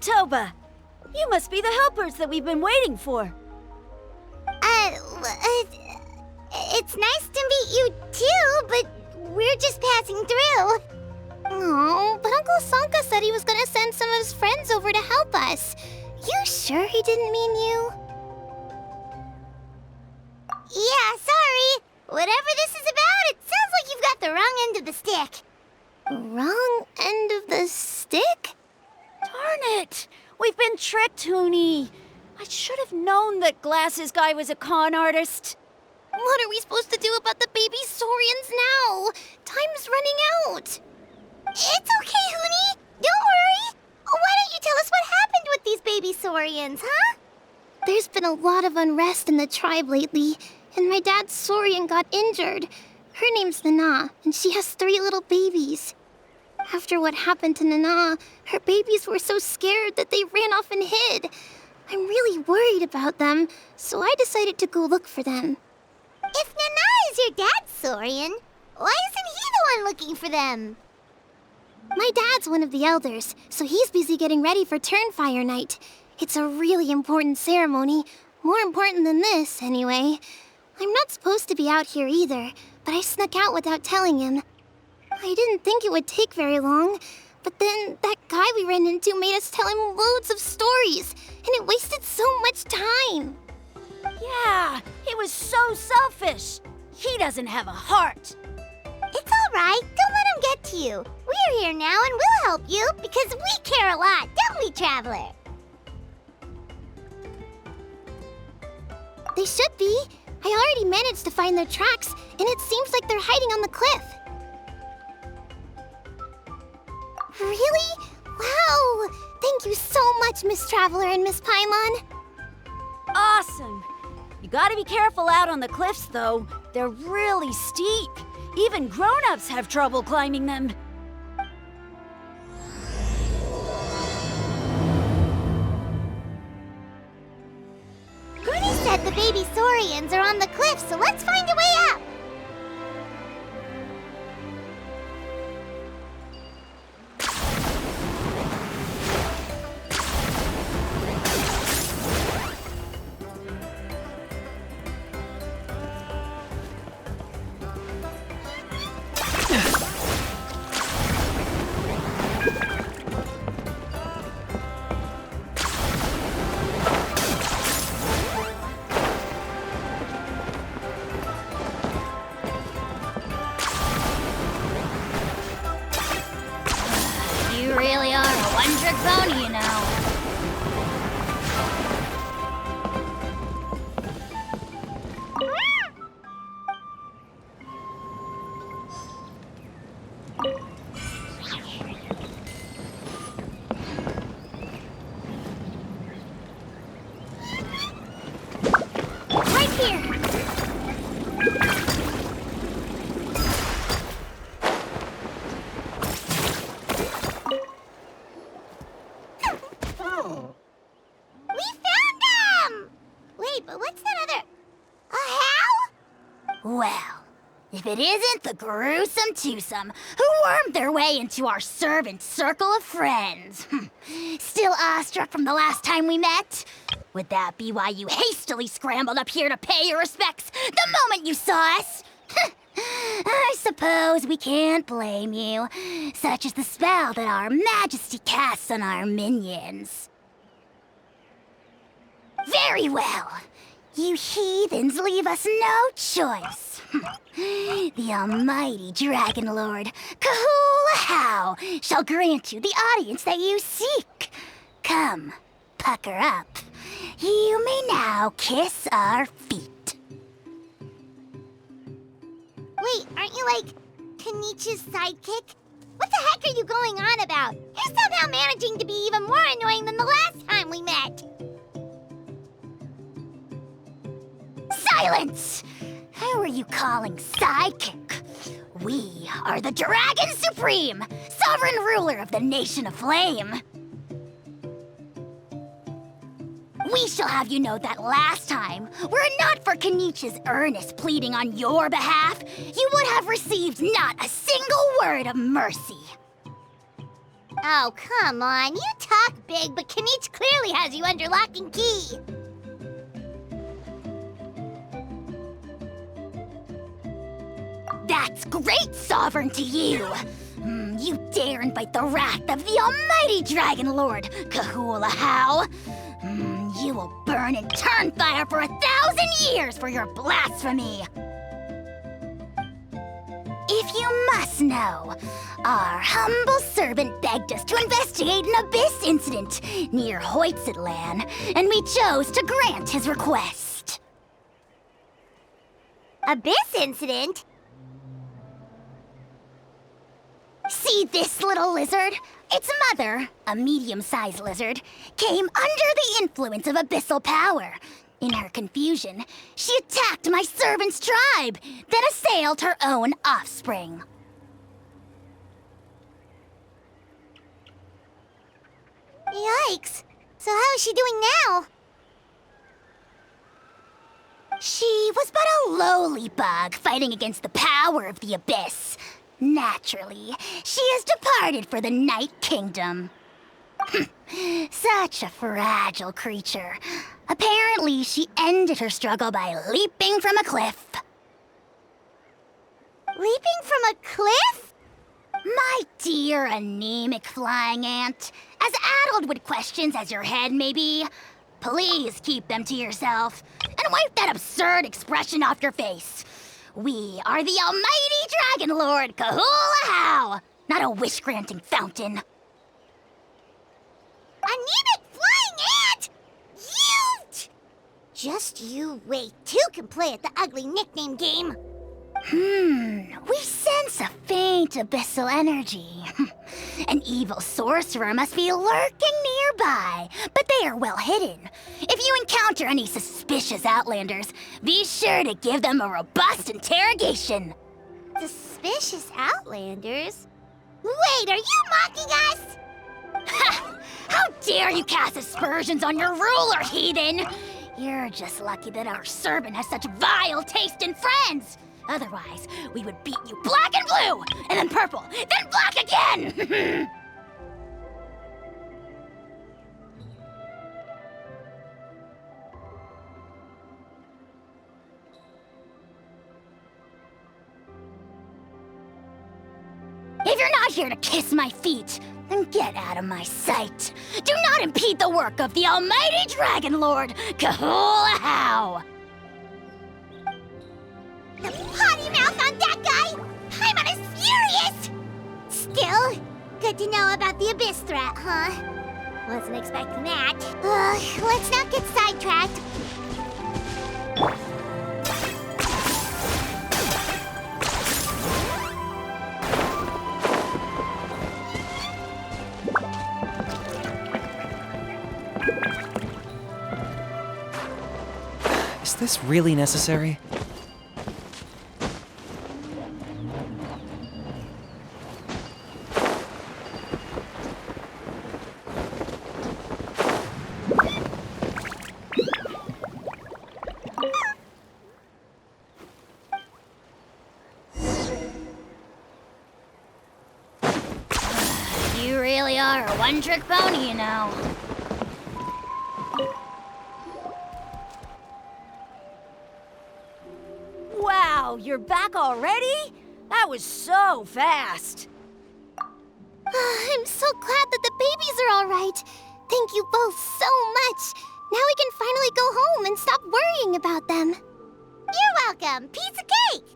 Toba! You must be the helpers that we've been waiting for. It's nice to meet you too, but we're just passing through. Oh, but Uncle Sanka said he was gonna send some of his friends over to help us. You sure he didn't mean you? Yeah, sorry. Whatever this is about, it sounds like you've got the wrong end of the stick. Wrong end of the stick? Darn it! We've been tricked, Hoonie. I should have known that Glasses Guy was a con artist. What are we supposed to do about the baby Saurians now? Time's running out. It's okay, Hoonie. Don't worry. Why don't you tell us what happened with these baby Saurians, huh? There's been a lot of unrest in the tribe lately, and my dad's Saurian got injured. Her name's Nana, and she has 3 little babies. After what happened to Nana, her babies were so scared that they ran off and hid. I'm really worried about them, so I decided to go look for them. If Nana is your dad's Saurian, why isn't he the one looking for them? My dad's one of the elders, so he's busy getting ready for Turnfire Night. It's a really important ceremony, more important than this, anyway. I'm not supposed to be out here either, but I snuck out without telling him. I didn't think it would take very long, but then that guy we ran into made us tell him loads of stories, and it wasted so much time. Yeah, he was so selfish. He doesn't have a heart. It's all right. Don't let him get to you. We're here now and we'll help you because we care a lot, don't we, Traveler? They should be. I already managed to find their tracks, and it seems like they're hiding on the cliff. Really? Wow! Thank you so much, Miss Traveler and Miss Paimon. Awesome. You gotta be careful out on the cliffs, though. They're really steep. Even grown-ups have trouble climbing them. Goody said the baby Saurians are on the cliff, so let's find a way up. You really are a one-trick pony, you know. Right here. We found them! Wait, but what's that other... A how? Well, if it isn't the gruesome twosome who wormed their way into our servant circle of friends. Still awestruck from the last time we met? Would that be why you hastily scrambled up here to pay your respects the moment you saw us? I suppose we can't blame you. Such is the spell that our majesty casts on our minions. Very well. You heathens leave us no choice. The almighty Dragon Lord, Kahula shall grant you the audience that you seek. Come, pucker up. You may now kiss our feet. Wait, aren't you like Kenichi's sidekick? What the heck are you going on about? You're somehow managing to be even more annoying than the last time we met. Silence! Who are you calling sidekick? We are the Dragon Supreme, sovereign ruler of the Nation of Flame. We shall have you know that last time, were it not for Kenichi's earnest pleading on your behalf, you would have received not a single word of mercy. Oh, come on. You talk big, but Kanich clearly has you under lock and key. That's great, Sovereign, to you! You dare invite the wrath of the almighty Dragon Lord, Kahula-How! You will burn in turn fire for 1,000 years for your blasphemy! If you must know, our humble servant begged us to investigate an abyss incident near Hoytzitlan, and we chose to grant his request. Abyss incident? See this little lizard? Its mother, a medium-sized lizard, came under the influence of abyssal power. In her confusion, she attacked my servant's tribe, then assailed her own offspring. Yikes. So how is she doing now? She was but a lowly bug fighting against the power of the abyss. Naturally, she has departed for the Night Kingdom. Such a fragile creature. Apparently, she ended her struggle by leaping from a cliff. Leaping from a cliff? My dear anemic flying ant, as addled with questions as your head may be, please keep them to yourself and wipe that absurd expression off your face. We are the almighty Dragon Lord Kahula-How, not a wish-granting fountain. Anemic flying ant! You! Just you wait. Two can play at the ugly nickname game. We sense a faint abyssal energy. An evil sorcerer must be lurking nearby, but they are well hidden. If you encounter any suspicious outlanders, be sure to give them a robust interrogation. Suspicious outlanders? Wait, are you mocking us? Ha! How dare you cast aspersions on your ruler, heathen! You're just lucky that our servant has such vile taste in friends. Otherwise, we would beat you black and blue, and then purple, then black again! If you're not here to kiss my feet, then get out of my sight. Do not impede the work of the almighty Dragon Lord, Kahula-How! The potty mouth on that guy! Paimon is furious! Still, good to know about the abyss threat, huh? Wasn't expecting that. Let's not get sidetracked. Is this really necessary? You really are a one-trick pony, you know. Wow, you're back already? That was so fast. I'm so glad that the babies are all right. Thank you both so much. Now we can finally go home and stop worrying about them. You're welcome. Piece of cake.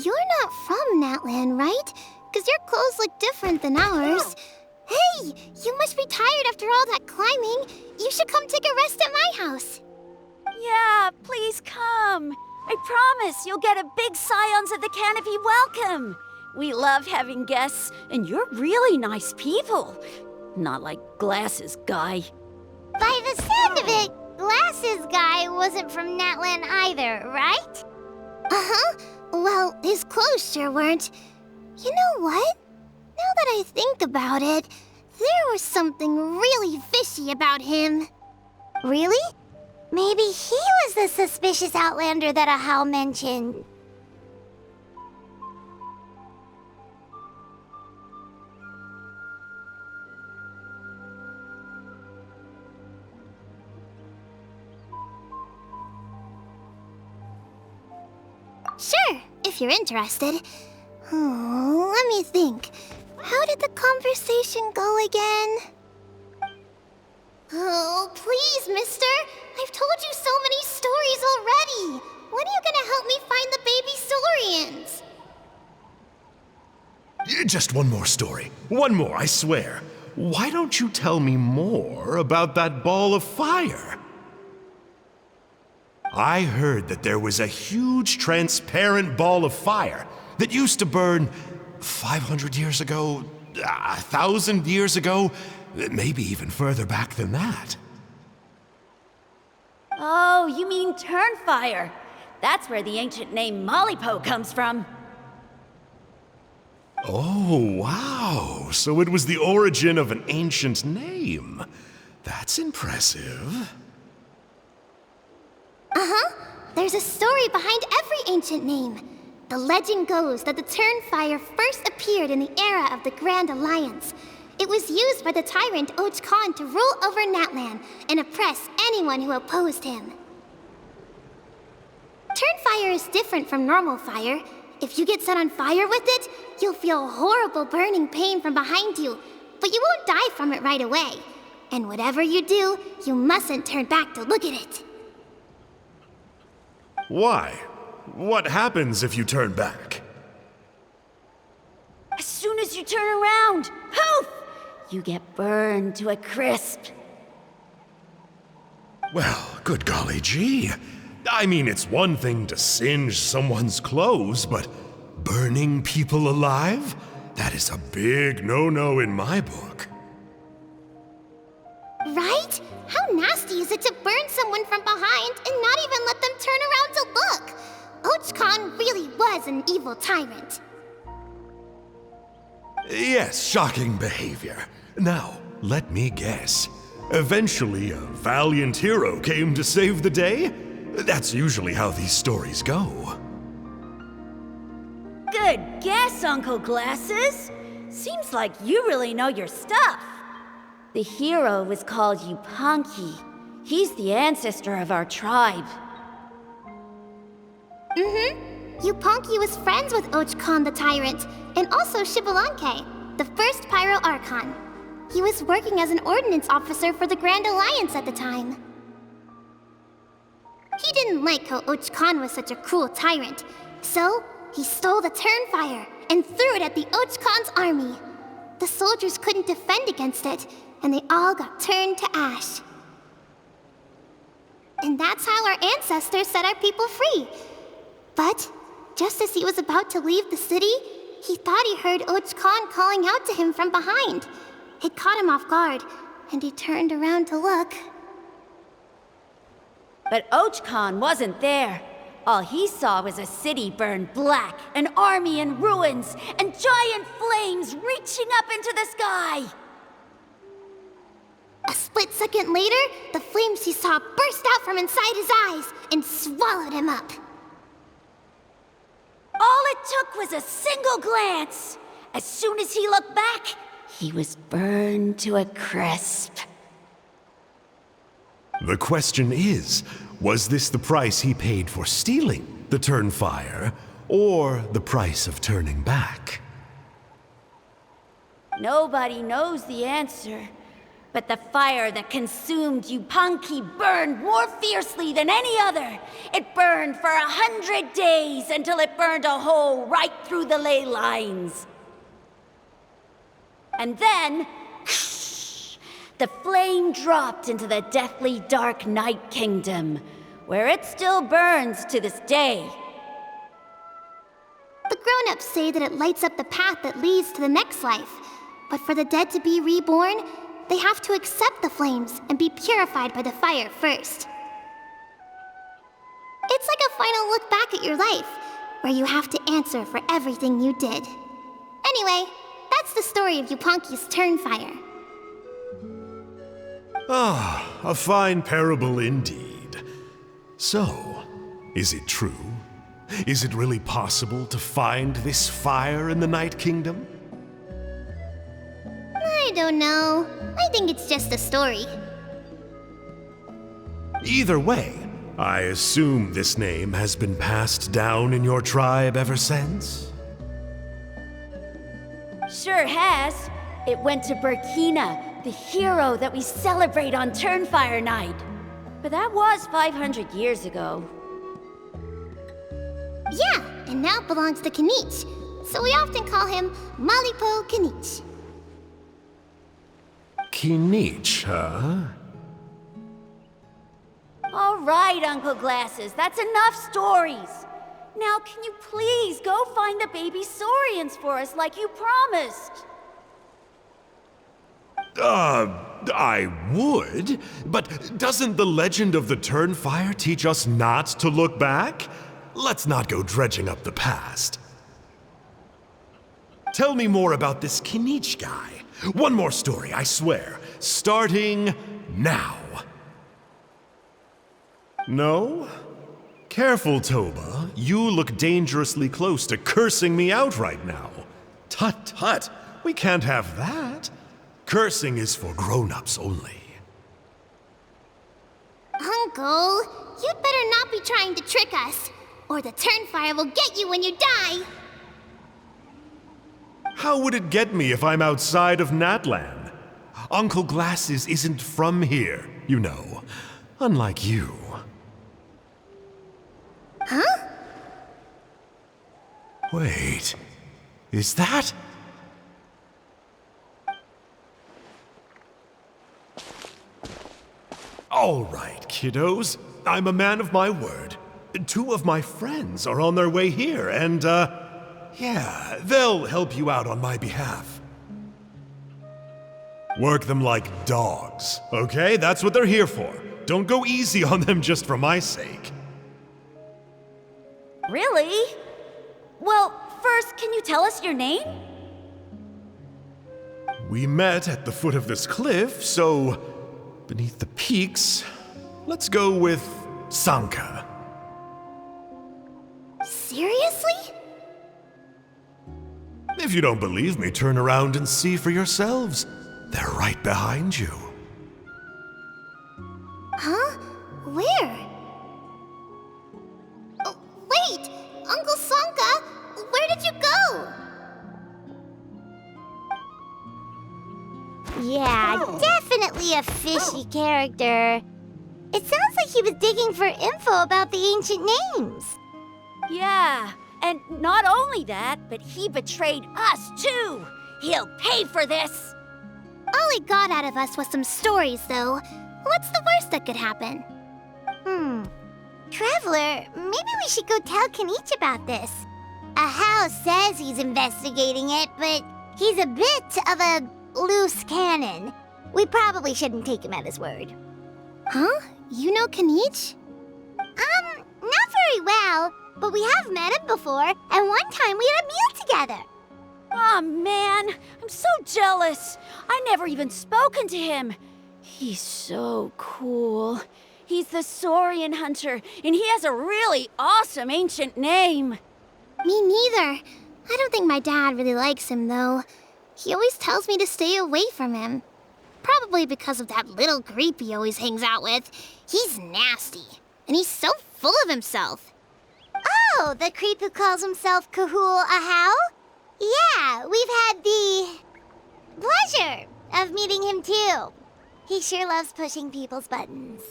You're not from Natlan, right? Because your clothes look different than ours. Hey, you must be tired after all that climbing. You should come take a rest at my house. Yeah, please come. I promise you'll get a big Scions of the Canopy welcome. We love having guests, and you're really nice people. Not like Glasses Guy. By the sound of it, Glasses Guy wasn't from Natlan either, right? Uh-huh. Well, his clothes sure weren't. You know what? Now that I think about it, there was something really fishy about him. Really? Maybe he was the suspicious outlander that Ahau mentioned. Sure, if you're interested. Oh, let me think. How did the conversation go again? Oh, please, mister. I've told you so many stories already. When are you gonna help me find the baby Saurians? Just one more story. One more, I swear. Why don't you tell me more about that ball of fire? I heard that there was a huge transparent ball of fire that used to burn 500 years ago, 1,000 years ago, maybe even further back than that. Oh, you mean Turnfire. That's where the ancient name Mollypo comes from. Oh, wow. So it was the origin of an ancient name. That's impressive. There's a story behind every ancient name. The legend goes that the Turnfire first appeared in the era of the Grand Alliance. It was used by the tyrant Och Khan to rule over Natlan and oppress anyone who opposed him. Turnfire is different from normal fire. If you get set on fire with it, you'll feel horrible burning pain from behind you, but you won't die from it right away. And whatever you do, you mustn't turn back to look at it. Why? What happens if you turn back? As soon as you turn around, poof! You get burned to a crisp. Well, good golly gee. I mean, it's one thing to singe someone's clothes, but burning people alive? That is a big no-no in my book. Right? How nasty is it to burn someone from behind and not even let them turn around to look? Och Khan really was an evil tyrant. Yes, shocking behavior. Now, let me guess. Eventually, a valiant hero came to save the day? That's usually how these stories go. Good guess, Uncle Glasses. Seems like you really know your stuff. The hero was called Yupanqui. He's the ancestor of our tribe. Yupanqui was friends with Och Khan the tyrant, and also Shibalanke, the first Pyro Archon. He was working as an ordnance officer for the Grand Alliance at the time. He didn't like how Och Khan was such a cruel tyrant, so he stole the Turnfire and threw it at the Och Khan's army. The soldiers couldn't defend against it, and they all got turned to ash. And that's how our ancestors set our people free. But just as he was about to leave the city, he thought he heard Och Khan calling out to him from behind. It caught him off guard, and he turned around to look. But Och Khan wasn't there. All he saw was a city burned black, an army in ruins, and giant flames reaching up into the sky. A split second later, the flames he saw burst out from inside his eyes and swallowed him up. All it took was a single glance. As soon as he looked back, he was burned to a crisp. The question is, was this the price he paid for stealing the Turnfire, or the price of turning back? Nobody knows the answer. But the fire that consumed Yupanqui burned more fiercely than any other. It burned for 100 days until it burned a hole right through the ley lines. And then, the flame dropped into the deathly dark Night Kingdom, where it still burns to this day. The grown-ups say that it lights up the path that leads to the next life. But for the dead to be reborn, they have to accept the flames and be purified by the fire first. It's like a final look back at your life, where you have to answer for everything you did. Anyway, that's the story of Yupanqui's Turnfire. Ah, a fine parable indeed. So, is it true? Is it really possible to find this fire in the Night Kingdom? I don't know. I think it's just a story. Either way, I assume this name has been passed down in your tribe ever since? Sure has. It went to Burkina, the hero that we celebrate on Turnfire Night. But that was 500 years ago. Yeah, and now it belongs to Kanich. So we often call him Malipo Kanich. Kinich, huh? All right, Uncle Glasses, that's enough stories. Now, can you please go find the baby Saurians for us like you promised? I would, but doesn't the legend of the Turnfire teach us not to look back? Let's not go dredging up the past. Tell me more about this Kinich guy. One more story, I swear. Starting now. No? Careful, Toba. You look dangerously close to cursing me out right now. Tut tut, we can't have that. Cursing is for grown-ups only. Uncle, you'd better not be trying to trick us, or the Turnfire will get you when you die. How would it get me if I'm outside of Natlan? Uncle Glasses isn't from here, you know. Unlike you. Huh? Wait, is that? All right, kiddos. I'm a man of my word. 2 of my friends are on their way here, and, yeah, they'll help you out on my behalf. Work them like dogs, okay? That's what they're here for. Don't go easy on them just for my sake. Really? Well, first, can you tell us your name? We met at the foot of this cliff, so beneath the peaks, let's go with Sanka. Seriously? If you don't believe me, turn around and see for yourselves. They're right behind you. Huh? Where? Oh, wait! Uncle Sanka, where did you go? Yeah, definitely a fishy character. It sounds like he was digging for info about the ancient names. Yeah, and not only that, but he betrayed us too. He'll pay for this. All he got out of us was some stories, though. What's the worst that could happen? Traveler, maybe we should go tell Kanich about this. Ahau says he's investigating it, but he's a bit of a loose cannon. We probably shouldn't take him at his word. Huh? You know Kanich? Not very well, but we have met him before, and one time we had a meal together. Aw, man, I'm so jealous. I never even spoken to him. He's so cool. He's the Saurian hunter, and he has a really awesome ancient name. Me neither. I don't think my dad really likes him, though. He always tells me to stay away from him. Probably because of that little creep he always hangs out with. He's nasty, and he's so full of himself. Oh, the creep who calls himself Kahul Ahau? Yeah, we've had the pleasure of meeting him too. He sure loves pushing people's buttons.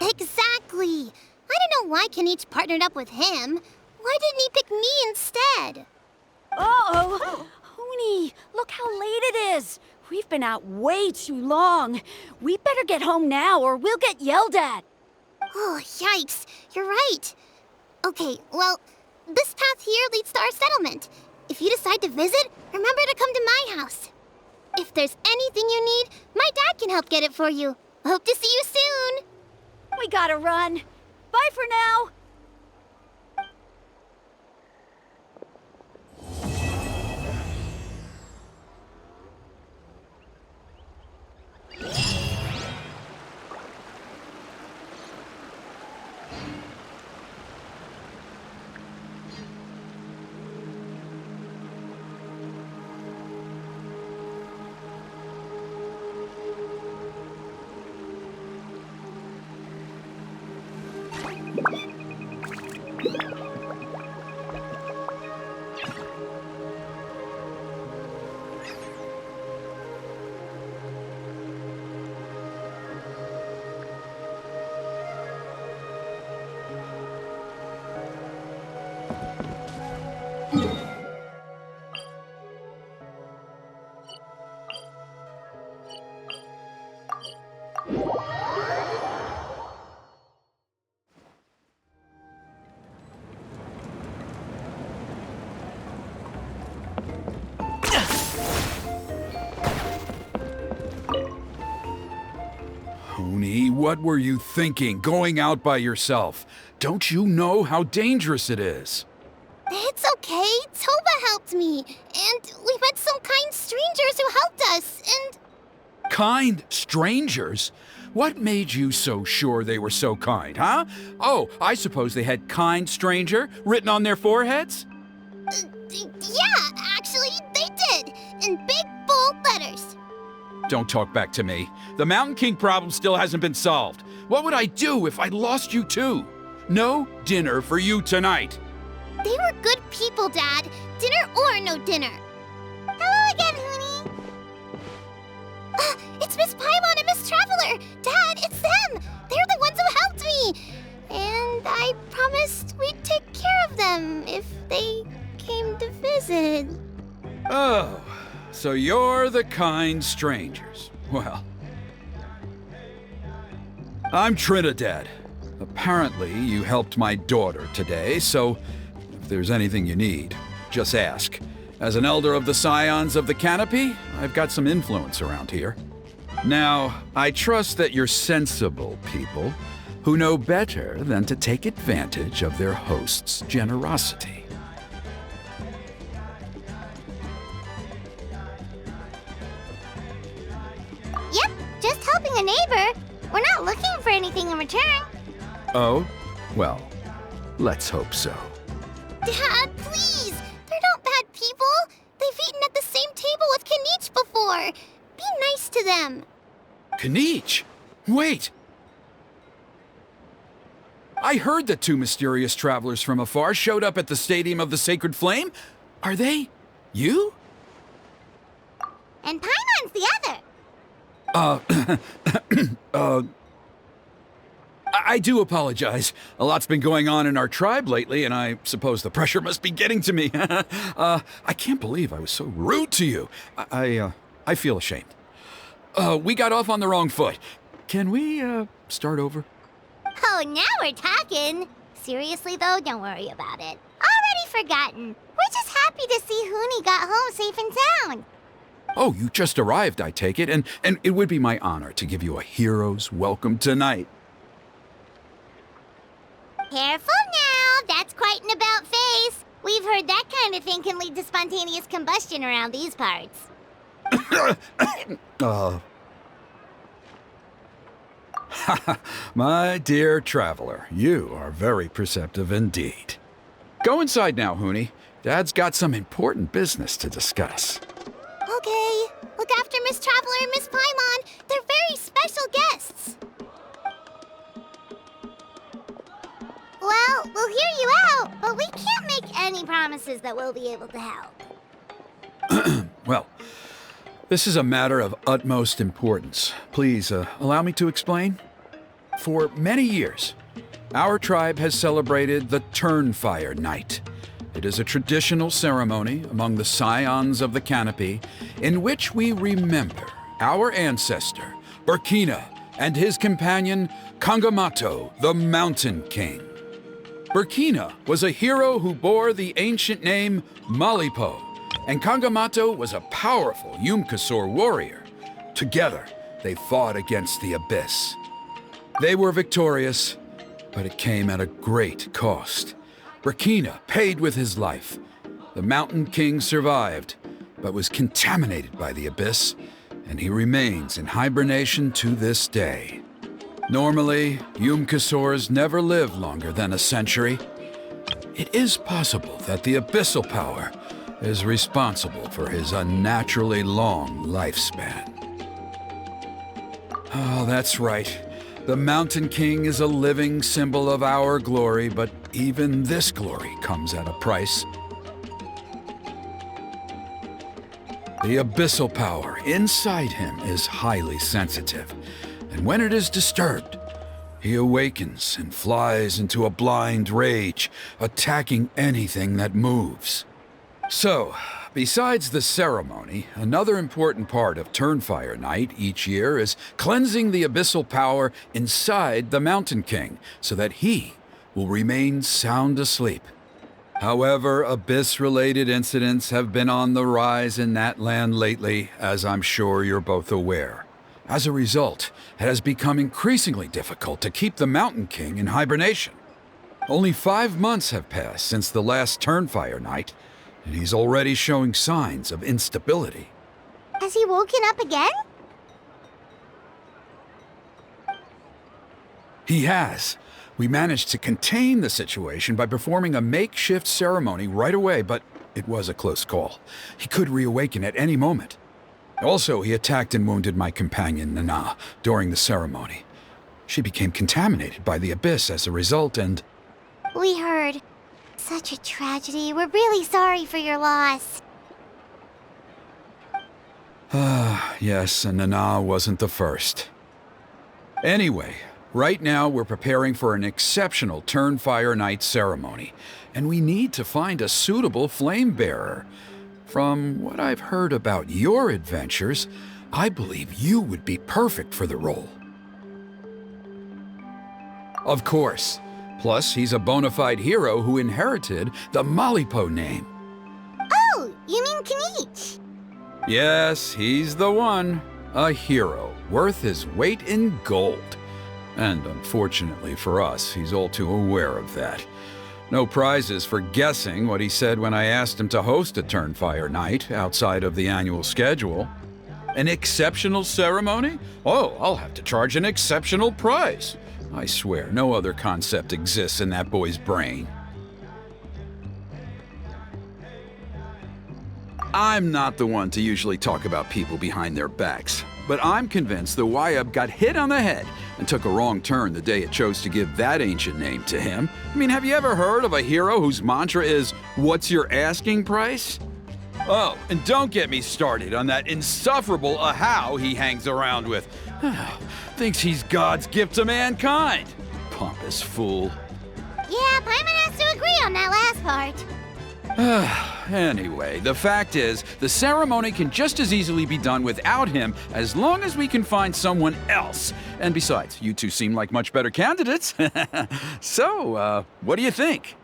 Exactly. I don't know why Kanich partnered up with him. Why didn't he pick me instead? Uh-oh. Hoonie, look how late it is. We've been out way too long. We better get home now or we'll get yelled at. Oh, yikes. You're right. Okay, well, this path here leads to our settlement. If you decide to visit, remember to come to my house. If there's anything you need, my dad can help get it for you. Hope to see you soon. We gotta run. Bye for now. Tony, what were you thinking, going out by yourself? Don't you know how dangerous it is? It's okay. Toba helped me. And we met some kind strangers who helped us. And Kind strangers? What made you so sure they were so kind, huh? Oh, I suppose they had kind stranger written on their foreheads? yeah, actually, they did. In big, bold letters. Don't talk back to me. The Mountain King problem still hasn't been solved. What would I do if I lost you too? No dinner for you tonight. They were good people, Dad. Dinner or no dinner. Hello again, Hoonie. It's Miss Paimon and Miss Traveler. Dad, it's them. They're the ones who helped me. And I promised we'd take care of them if they came to visit. Oh, so you're the kind strangers. Well, I'm Trinidad. Apparently, you helped my daughter today, so if there's anything you need, just ask. As an elder of the Scions of the Canopy, I've got some influence around here. Now, I trust that you're sensible people who know better than to take advantage of their host's generosity. Yep, just helping a neighbor. We're not looking for anything in return. Oh? Well, let's hope so. Dad, please! They're not bad people. They've eaten at the same table with Kanich before. Be nice to them. Kanich! Wait! I heard that two mysterious travelers from afar showed up at the Stadium of the Sacred Flame. Are they you? And Paimon's the other. I do apologize. A lot's been going on in our tribe lately, and I suppose the pressure must be getting to me. I can't believe I was so rude to you. I feel ashamed. We got off on the wrong foot. Can we, start over? Oh, now we're talking. Seriously, though, don't worry about it. Already forgotten. We're just happy to see Hoonie got home safe and sound. Oh, you just arrived, I take it, and it would be my honor to give you a hero's welcome tonight. Careful now. That's quite an about face. We've heard that kind of thing can lead to spontaneous combustion around these parts. My dear traveler, you are very perceptive indeed. Go inside now, Hoonie. Dad's got some important business to discuss. Okay. Look after Miss Traveler and Miss Paimon. They're very special guests. Well, we'll hear you out, but we can't make any promises that we'll be able to help. Well, this is a matter of utmost importance. Please, allow me to explain. For many years, our tribe has celebrated the Turnfire Night. It is a traditional ceremony among the Scions of the Canopy in which we remember our ancestor, Burkina, and his companion, Kangamato, the Mountain King. Burkina was a hero who bore the ancient name Malipo, and Kangamato was a powerful Yumkasor warrior. Together, they fought against the Abyss. They were victorious, but it came at a great cost. Burkina paid with his life. The Mountain King survived, but was contaminated by the Abyss, and he remains in hibernation to this day. Normally, Yumkasors never live longer than a century. It is possible that the Abyssal power is responsible for his unnaturally long lifespan. Oh, that's right. The Mountain King is a living symbol of our glory, but even this glory comes at a price. The abyssal power inside him is highly sensitive, and when it is disturbed, he awakens and flies into a blind rage, attacking anything that moves. So, besides the ceremony, another important part of Turnfire Night each year is cleansing the abyssal power inside the Mountain King so that he will remain sound asleep. However, Abyss-related incidents have been on the rise in that land lately, as I'm sure you're both aware. As a result, it has become increasingly difficult to keep the Mountain King in hibernation. Only 5 months have passed since the last Turnfire Night, and he's already showing signs of instability. Has he woken up again? He has. We managed to contain the situation by performing a makeshift ceremony right away, but it was a close call. He could reawaken at any moment. Also, he attacked and wounded my companion, Nana, during the ceremony. She became contaminated by the Abyss as a result, and... We heard. Such a tragedy. We're really sorry for your loss. Yes, and Nana wasn't the first. Anyway, right now we're preparing for an exceptional Turnfire Night ceremony, and we need to find a suitable flame bearer. From what I've heard about your adventures, I believe you would be perfect for the role. Of course. Plus, he's a bona fide hero who inherited the Malipo name. Oh, you mean Kanich? Yes, he's the one. A hero, worth his weight in gold. And unfortunately for us, he's all too aware of that. No prizes for guessing what he said when I asked him to host a Turnfire Night outside of the annual schedule. An exceptional ceremony? Oh, I'll have to charge an exceptional price. I swear, no other concept exists in that boy's brain. I'm not the one to usually talk about people behind their backs, but I'm convinced the Wyub got hit on the head and took a wrong turn the day it chose to give that ancient name to him. I mean, have you ever heard of a hero whose mantra is, "What's your asking price?" Oh, and don't get me started on that insufferable Ahau he hangs around with. Thinks he's God's gift to mankind. Pompous fool. Yeah, Paimon has to agree on that last part. Anyway, the fact is, the ceremony can just as easily be done without him as long as we can find someone else. And besides, you two seem like much better candidates. So, what do you think?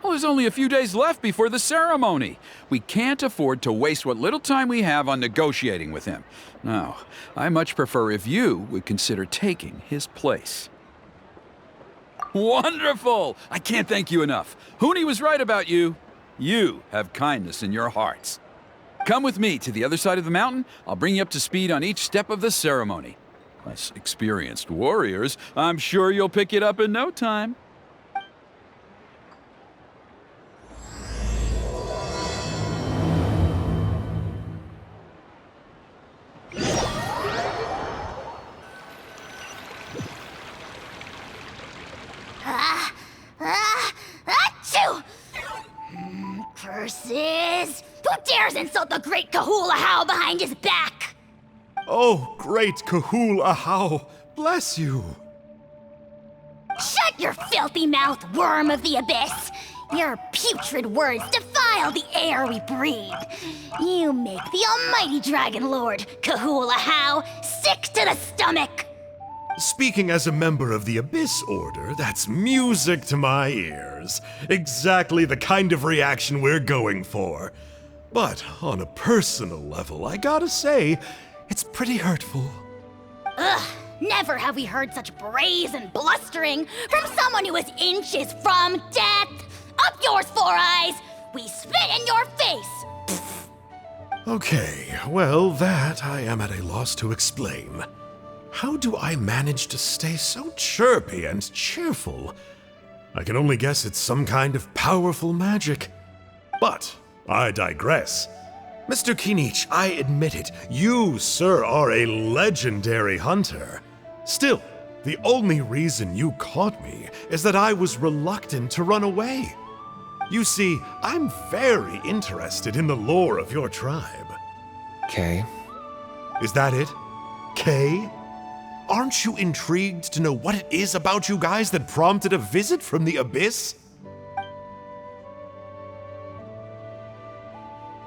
Well, there's only a few days left before the ceremony. We can't afford to waste what little time we have on negotiating with him. No, I much prefer if you would consider taking his place. Wonderful! I can't thank you enough. Huni was right about you. You have kindness in your hearts. Come with me to the other side of the mountain. I'll bring you up to speed on each step of the ceremony. As experienced warriors, I'm sure you'll pick it up in no time. Achoo! Curses! Who dares insult the great Kahul Ahau behind his back? Oh, great Kahul Ahau, bless you. Shut your filthy mouth, worm of the abyss! Your putrid words defile the air we breathe. You make the almighty Dragon Lord, Kahul Ahau, sick to the stomach! Speaking as a member of the Abyss Order, that's music to my ears. Exactly the kind of reaction we're going for. But on a personal level, I gotta say, it's pretty hurtful. Ugh, never have we heard such brazen blustering from someone who is inches from death! Up yours, Four Eyes! We spit in your face! Okay, well, that I am at a loss to explain. How do I manage to stay so chirpy and cheerful? I can only guess it's some kind of powerful magic. But I digress. Mr. Kinich, I admit it. You, sir, are a legendary hunter. Still, the only reason you caught me is that I was reluctant to run away. You see, I'm very interested in the lore of your tribe. Okay. Is that it? Kay? Aren't you intrigued to know what it is about you guys that prompted a visit from the abyss?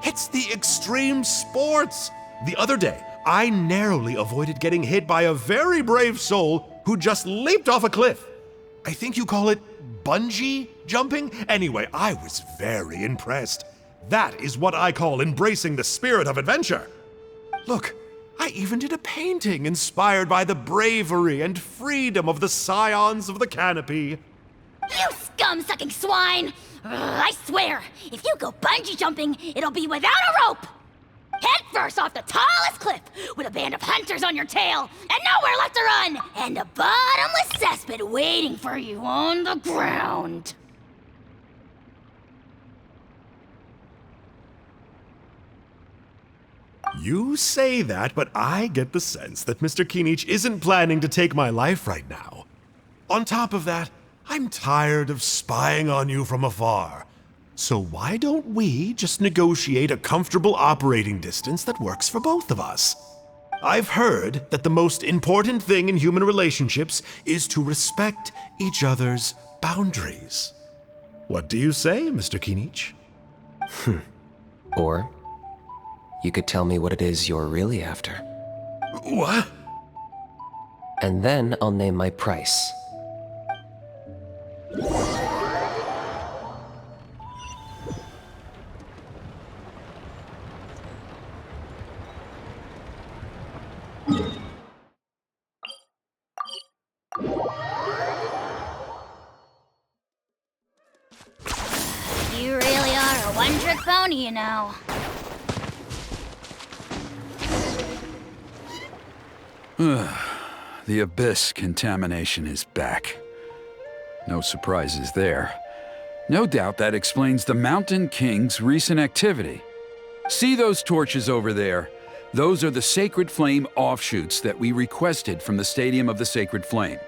It's the extreme sports! The other day, I narrowly avoided getting hit by a very brave soul who just leaped off a cliff. I think you call it bungee jumping? Anyway, I was very impressed. That is what I call embracing the spirit of adventure. Look, I even did a painting inspired by the bravery and freedom of the Scions of the Canopy. You scum-sucking swine! I swear, if you go bungee jumping, it'll be without a rope! Head first off the tallest cliff, with a band of hunters on your tail, and nowhere left to run, and a bottomless cesspit waiting for you on the ground. You say that, but I get the sense that Mr. Kinich isn't planning to take my life right now. On top of that, I'm tired of spying on you from afar. So why don't we just negotiate a comfortable operating distance that works for both of us? I've heard that the most important thing in human relationships is to respect each other's boundaries. What do you say, Mr. Kinich? Or you could tell me what it is you're really after. What? And then I'll name my price. You really are a one-trick pony, you know. The abyss contamination is back. No surprises there. No doubt that explains the Mountain King's recent activity. See those torches over there? Those are the Sacred Flame offshoots that we requested from the Stadium of the Sacred Flame.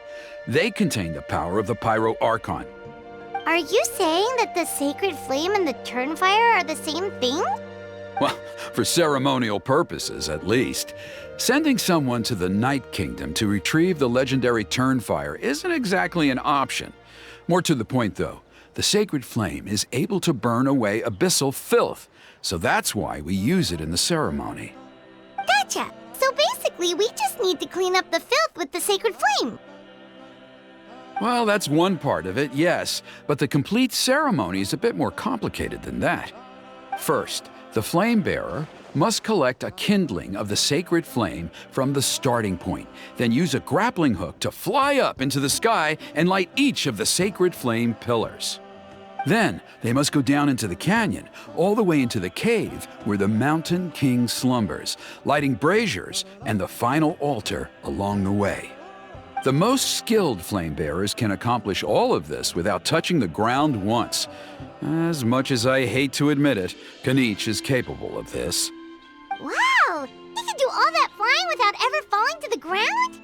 They contain the power of the Pyro Archon. Are you saying that the Sacred Flame and the Turnfire are the same thing? Well, for ceremonial purposes, at least. Sending someone to the Night Kingdom to retrieve the legendary Turnfire isn't exactly an option. More to the point, though, the Sacred Flame is able to burn away abyssal filth, so that's why we use it in the ceremony. Gotcha! So basically, we just need to clean up the filth with the Sacred Flame. Well, that's one part of it, yes, but the complete ceremony is a bit more complicated than that. First, the flame bearer must collect a kindling of the sacred flame from the starting point, then use a grappling hook to fly up into the sky and light each of the sacred flame pillars. Then, they must go down into the canyon, all the way into the cave where the Mountain King slumbers, lighting braziers and the final altar along the way. The most skilled flame bearers can accomplish all of this without touching the ground once. As much as I hate to admit it, Kinich is capable of this. Wow! He can do all that flying without ever falling to the ground?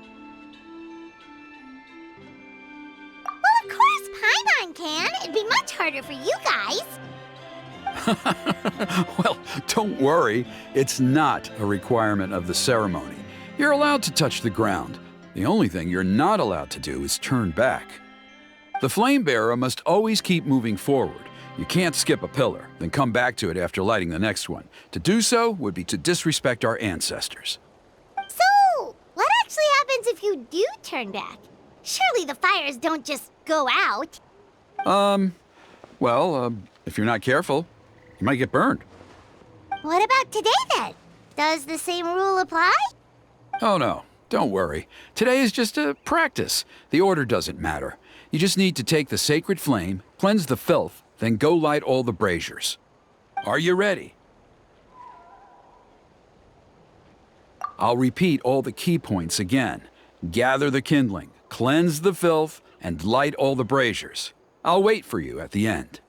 Well, of course Paimon can. It'd be much harder for you guys. Well, don't worry. It's not a requirement of the ceremony. You're allowed to touch the ground. The only thing you're not allowed to do is turn back. The flame bearer must always keep moving forward. You can't skip a pillar, then come back to it after lighting the next one. To do so would be to disrespect our ancestors. So, what actually happens if you do turn back? Surely the fires don't just go out. If you're not careful, you might get burned. What about today then? Does the same rule apply? Oh no, don't worry. Today is just a practice. The order doesn't matter. You just need to take the sacred flame, cleanse the filth, then go light all the braziers. Are you ready? I'll repeat all the key points again. Gather the kindling, cleanse the filth, and light all the braziers. I'll wait for you at the end.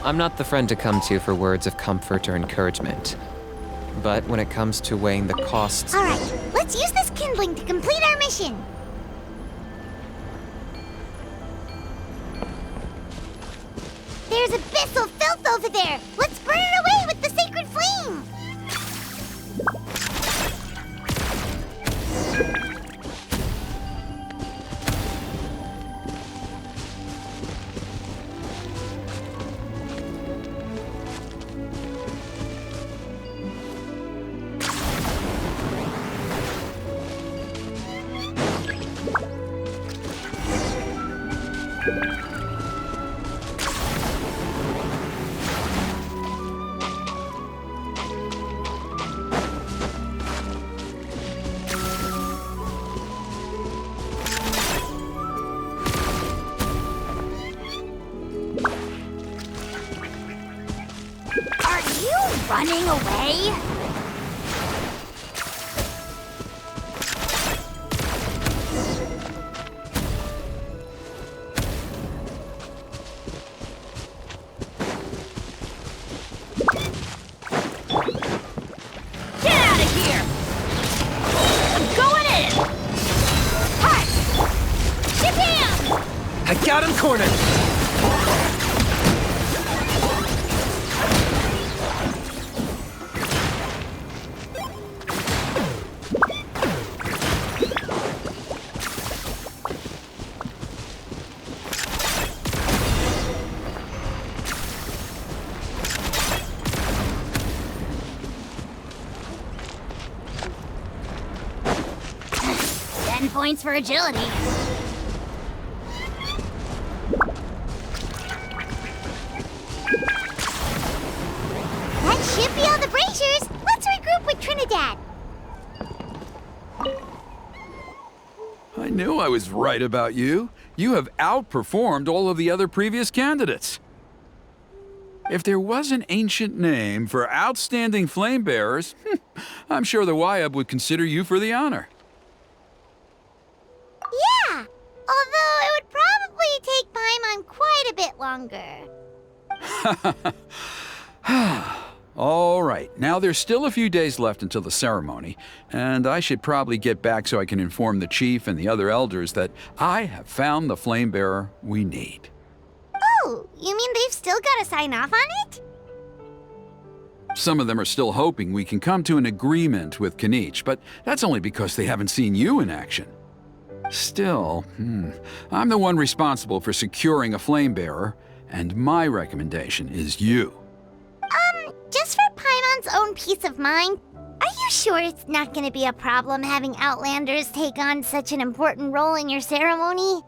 I'm not the friend to come to for words of comfort or encouragement. But when it comes to weighing the costs... All right, let's use this kindling to complete our mission. There's abyssal filth over there. Let's burn it away with the sacred flame. Running away? Get out of here! I'm going in! Hi! Shabam! I got him cornered! 10 points for agility. That should be all the braziers. Let's regroup with Trinidad. I knew I was right about you. You have outperformed all of the other previous candidates. If there was an ancient name for outstanding flame bearers, I'm sure the Wyab would consider you for the honor. Yeah, although it would probably take Paimon quite a bit longer. All right, now there's still a few days left until the ceremony, and I should probably get back so I can inform the chief and the other elders that I have found the flame bearer we need. Oh, you mean they've still got to sign off on it? Some of them are still hoping we can come to an agreement with Canich, but that's only because they haven't seen you in action. Still, I'm the one responsible for securing a flame bearer, and my recommendation is you. Just for Paimon's own peace of mind, are you sure it's not going to be a problem having Outlanders take on such an important role in your ceremony?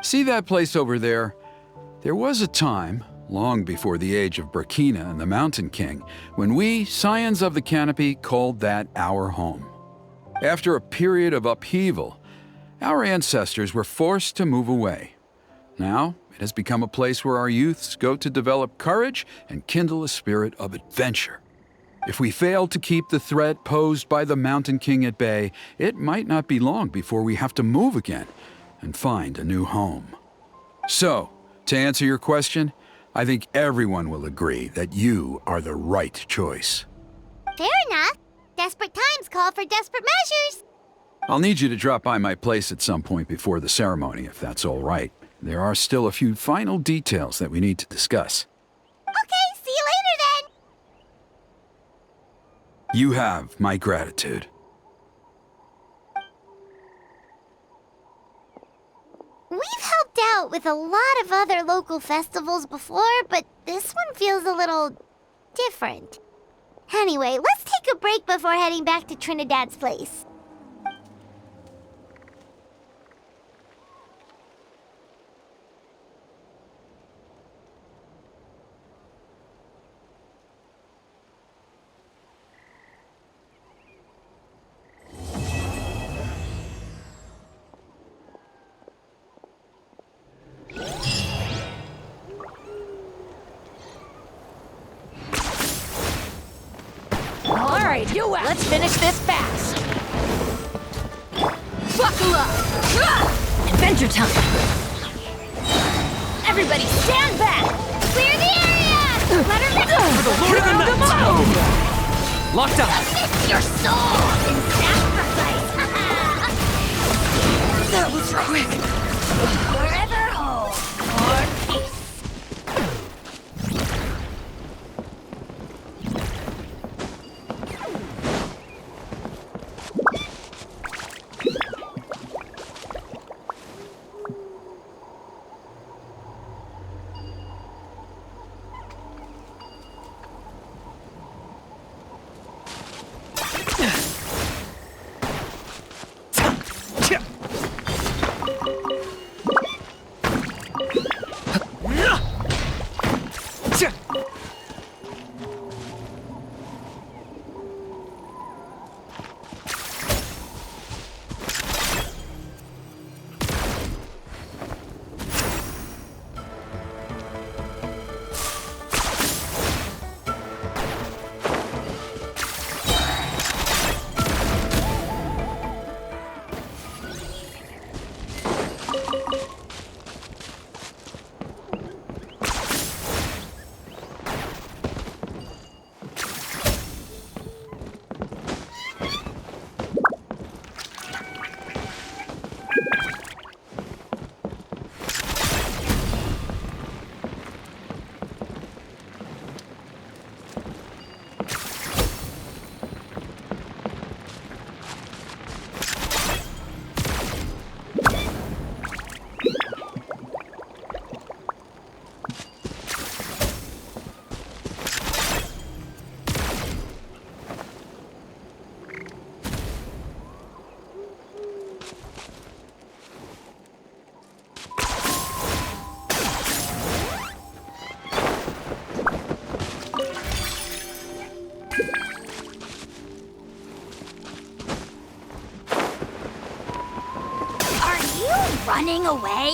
See that place over there? There was a time, long before the age of Burkina and the Mountain King, when we, Scions of the Canopy, called that our home. After a period of upheaval, our ancestors were forced to move away. Now, it has become a place where our youths go to develop courage and kindle a spirit of adventure. If we fail to keep the threat posed by the Mountain King at bay, it might not be long before we have to move again and find a new home. So, to answer your question, I think everyone will agree that you are the right choice. Fair enough. Desperate times call for desperate measures. I'll need you to drop by my place at some point before the ceremony, if that's all right. There are still a few final details that we need to discuss. Okay, see you later then. You have my gratitude. We've helped out with a lot of other local festivals before, but this one feels a little different. Anyway, let's take a break before heading back to Trinidad's place. All right, you out. Let's finish this fast. Buckle up. Adventure time. Everybody stand back. Clear the area! Let her live! For the Lord of the Night! Locked up! Your soul in sacrifice! That was quick. Forever home or peace. Running away?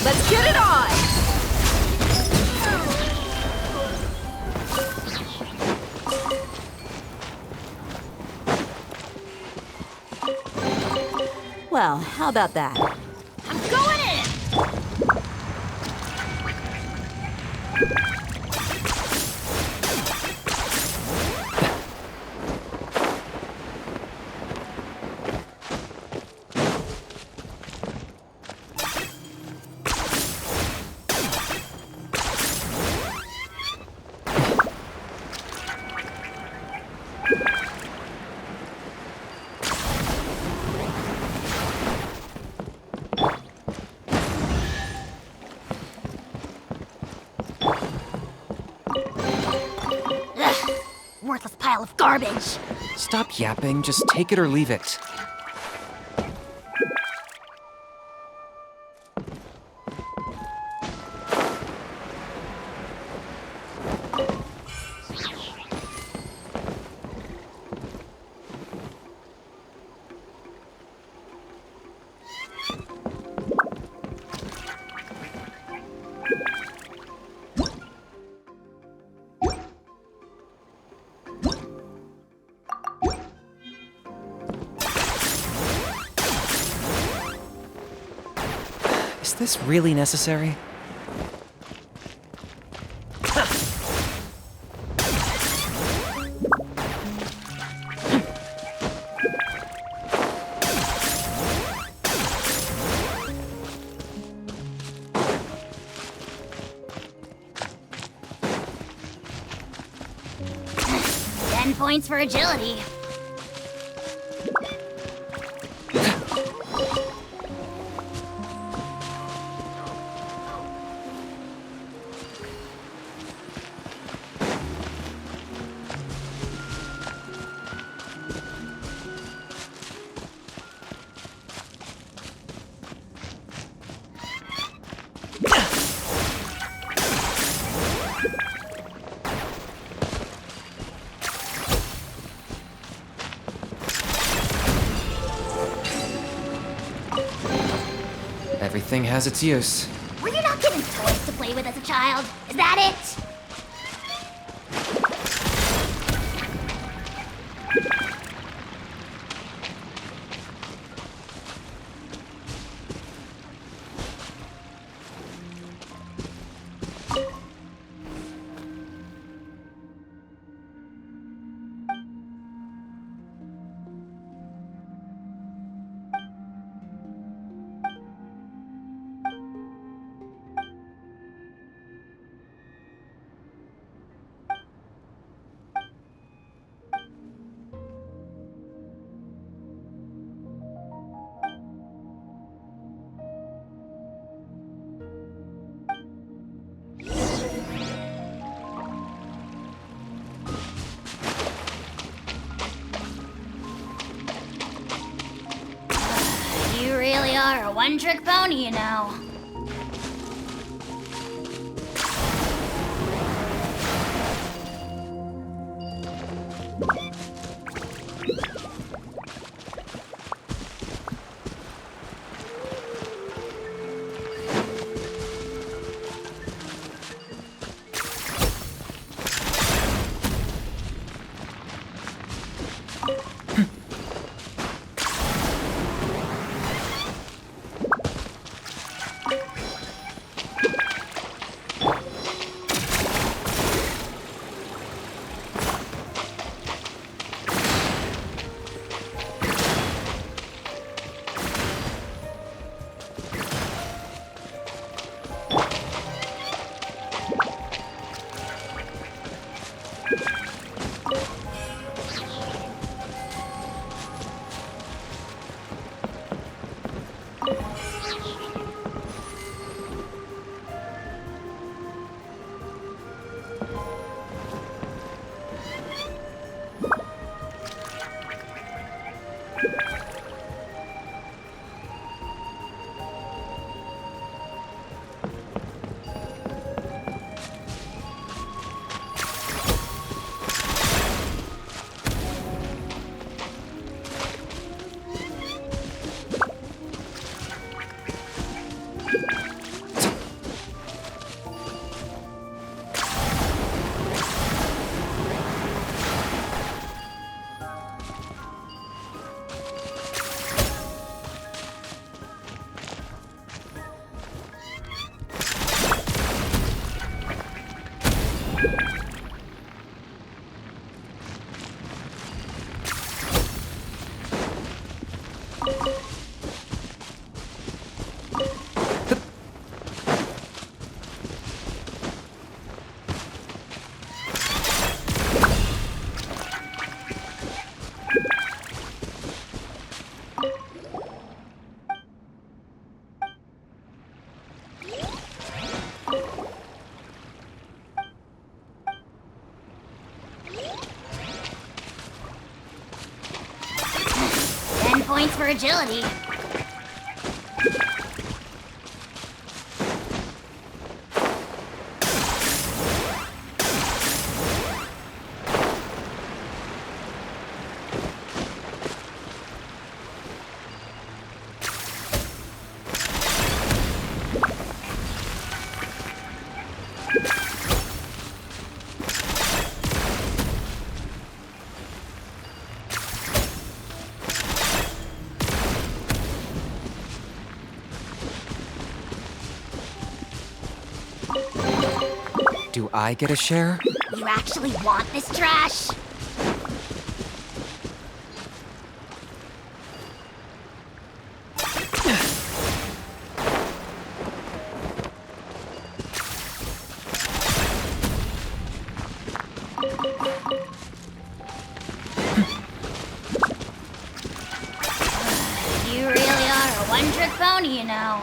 Let's get it on! Well, how about that? I'm going in! 'Ugh, worthless pile of garbage. Stop yapping, just take it or leave it. Is this really necessary? 10 points for agility. Everything has its use. Were you not given toys to play with as a child? Is that it? You really are a one-trick pony, you know. Points for agility. Do I get a share? You actually want this trash? You really are a one-trick pony, you know.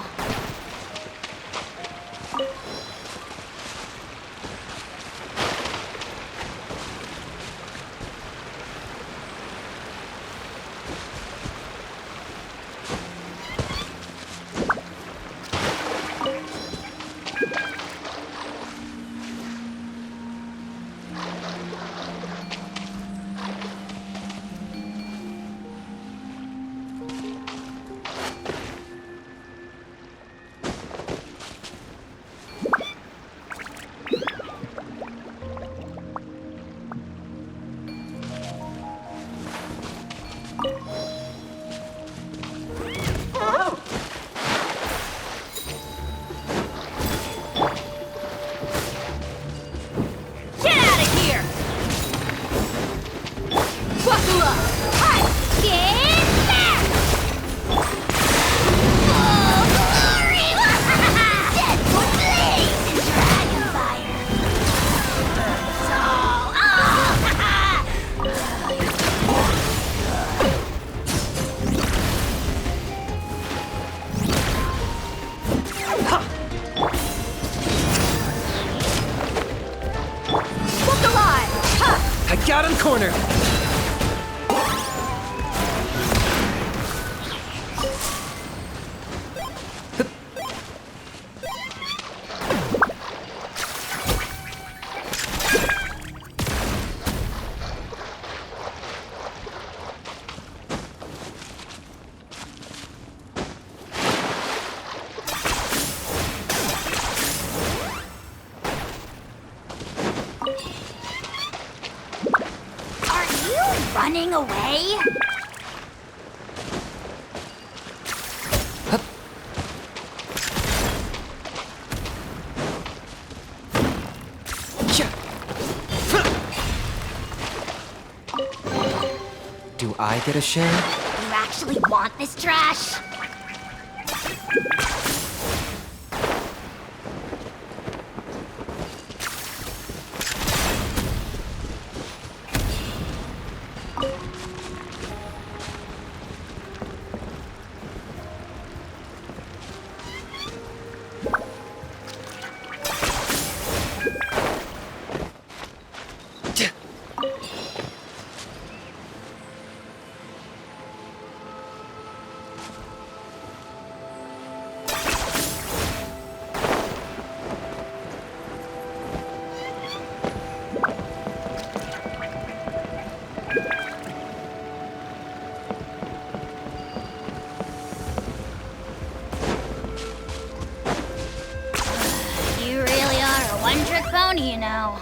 bottom corner. Are you running away? Do I get a share? You actually want this trash? You really are a one-trick pony, you know.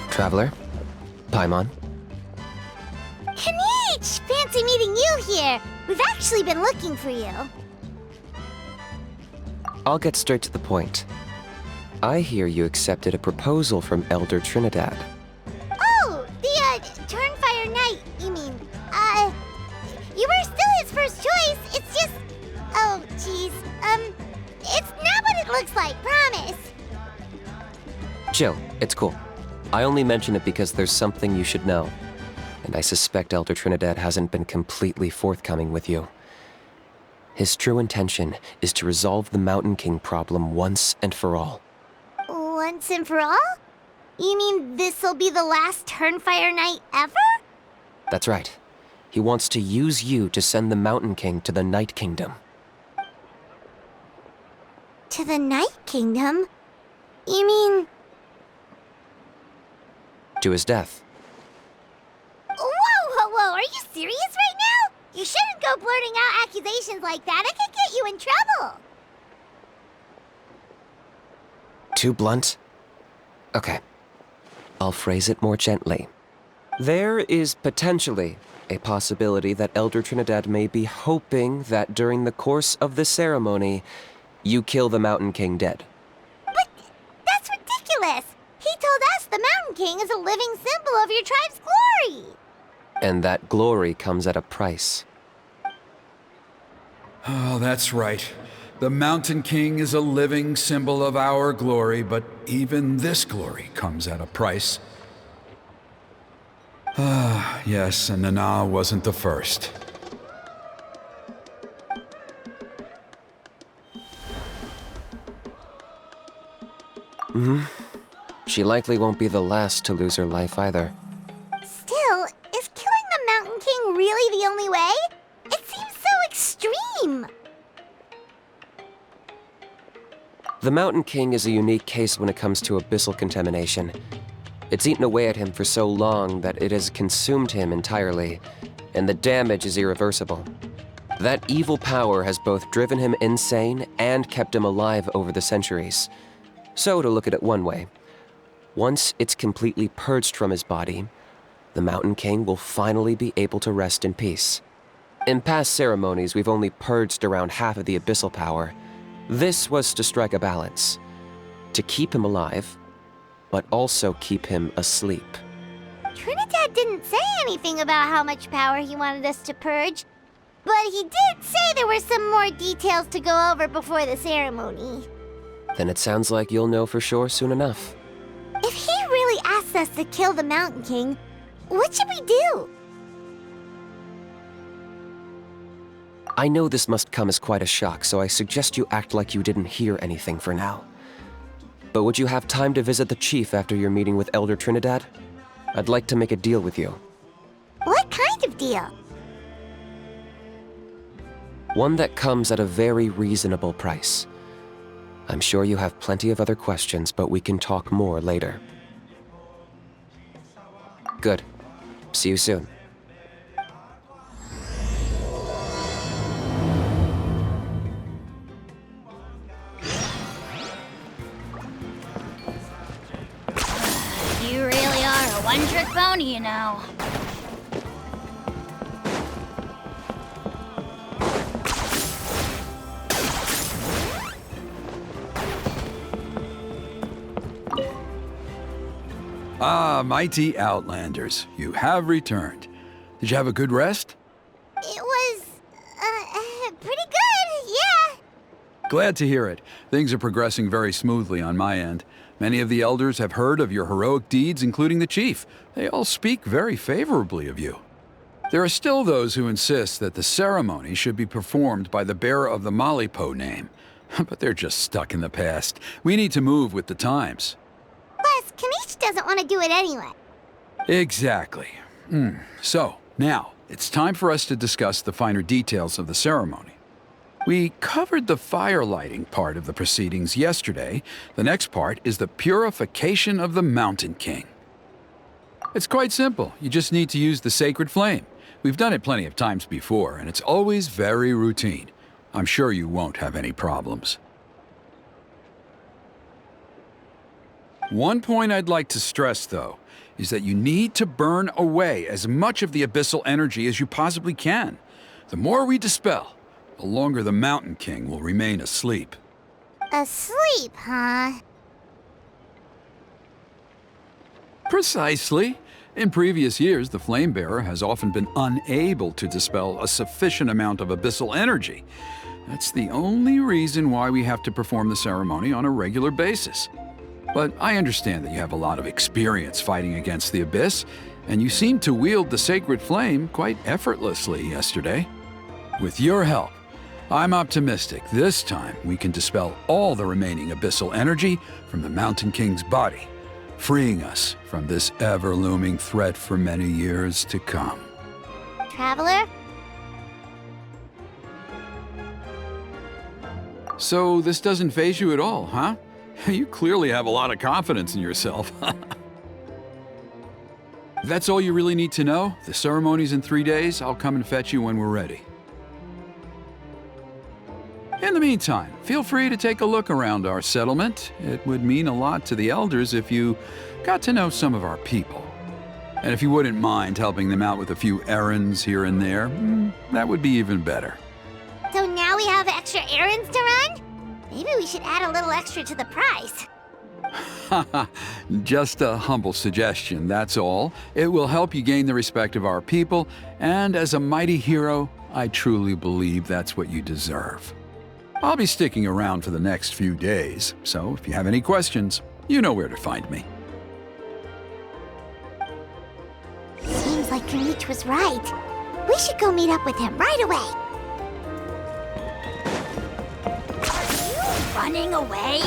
Traveler? Paimon? Kanichi! Fancy meeting you here. We've actually been looking for you. I'll get straight to the point. I hear you accepted a proposal from Elder Trinidad. Oh, the, Turnfire Knight, you mean. You were still his first choice. It's just... Oh, jeez. Chill, it's cool. I only mention it because there's something you should know. And I suspect Elder Trinidad hasn't been completely forthcoming with you. His true intention is to resolve the Mountain King problem once and for all. Once and for all? You mean this'll be the last Turnfire night ever? That's right. He wants to use you to send the Mountain King to the Night Kingdom. To the Night Kingdom? You mean... To his death. Whoa, are you serious right now? You shouldn't go blurting out accusations like that. It could get you in trouble. Too blunt? Okay. I'll phrase it more gently. There is potentially a possibility that Elder Trinidad may be hoping that during the course of the ceremony, you kill the Mountain King dead. But that's ridiculous. He told us the Mountain King is a living symbol of your tribe's glory. And that glory comes at a price. Oh, that's right. The Mountain King is a living symbol of our glory, but even this glory comes at a price. Ah, yes, and Nana wasn't the first. She likely won't be the last to lose her life either. Still, is killing the Mountain King really the only way? It seems so extreme. The Mountain King is a unique case when it comes to abyssal contamination. It's eaten away at him for so long that it has consumed him entirely, and the damage is irreversible. That evil power has both driven him insane and kept him alive over the centuries. So, to look at it one way, once it's completely purged from his body, the Mountain King will finally be able to rest in peace. In past ceremonies, we've only purged around half of the abyssal power. This was to strike a balance, to keep him alive, but also keep him asleep. Trinidad didn't say anything about how much power he wanted us to purge, but he did say there were some more details to go over before the ceremony. Then it sounds like you'll know for sure soon enough. If he really asks us to kill the Mountain King, what should we do? I know this must come as quite a shock, so I suggest you act like you didn't hear anything for now. But would you have time to visit the chief after your meeting with Elder Trinidad? I'd like to make a deal with you. What kind of deal? One that comes at a very reasonable price. I'm sure you have plenty of other questions, but we can talk more later. Good. See you soon. You really are a one-trick pony, you know. Ah, mighty Outlanders, you have returned. Did you have a good rest? It was, pretty good, yeah. Glad to hear it. Things are progressing very smoothly on my end. Many of the elders have heard of your heroic deeds, including the chief. They all speak very favorably of you. There are still those who insist that the ceremony should be performed by the bearer of the Malipo name. But they're just stuck in the past. We need to move with the times. Plus, Kanish doesn't want to do it anyway. Exactly. So, now, it's time for us to discuss the finer details of the ceremony. We covered the fire lighting part of the proceedings yesterday. The next part is the purification of the Mountain King. It's quite simple. You just need to use the sacred flame. We've done it plenty of times before, and it's always very routine. I'm sure you won't have any problems. One point I'd like to stress, though, is that you need to burn away as much of the abyssal energy as you possibly can. The more we dispel, the longer the Mountain King will remain asleep. Asleep, huh? Precisely. In previous years, the Flamebearer has often been unable to dispel a sufficient amount of abyssal energy. That's the only reason why we have to perform the ceremony on a regular basis. But I understand that you have a lot of experience fighting against the Abyss, and you seemed to wield the sacred flame quite effortlessly yesterday. With your help, I'm optimistic this time we can dispel all the remaining abyssal energy from the Mountain King's body, freeing us from this ever-looming threat for many years to come. Traveler? So this doesn't faze you at all, huh? You clearly have a lot of confidence in yourself. That's all you really need to know. The ceremony's in 3 days. I'll come and fetch you when we're ready. In the meantime, feel free to take a look around our settlement. It would mean a lot to the elders if you got to know some of our people. And if you wouldn't mind helping them out with a few errands here and there, that would be even better. So now we have extra errands to run? Maybe we should add a little extra to the price. Just a humble suggestion, that's all. It will help you gain the respect of our people, and as a mighty hero, I truly believe that's what you deserve. I'll be sticking around for the next few days, so if you have any questions, you know where to find me. Seems like Canopy was right. We should go meet up with him right away. Running away?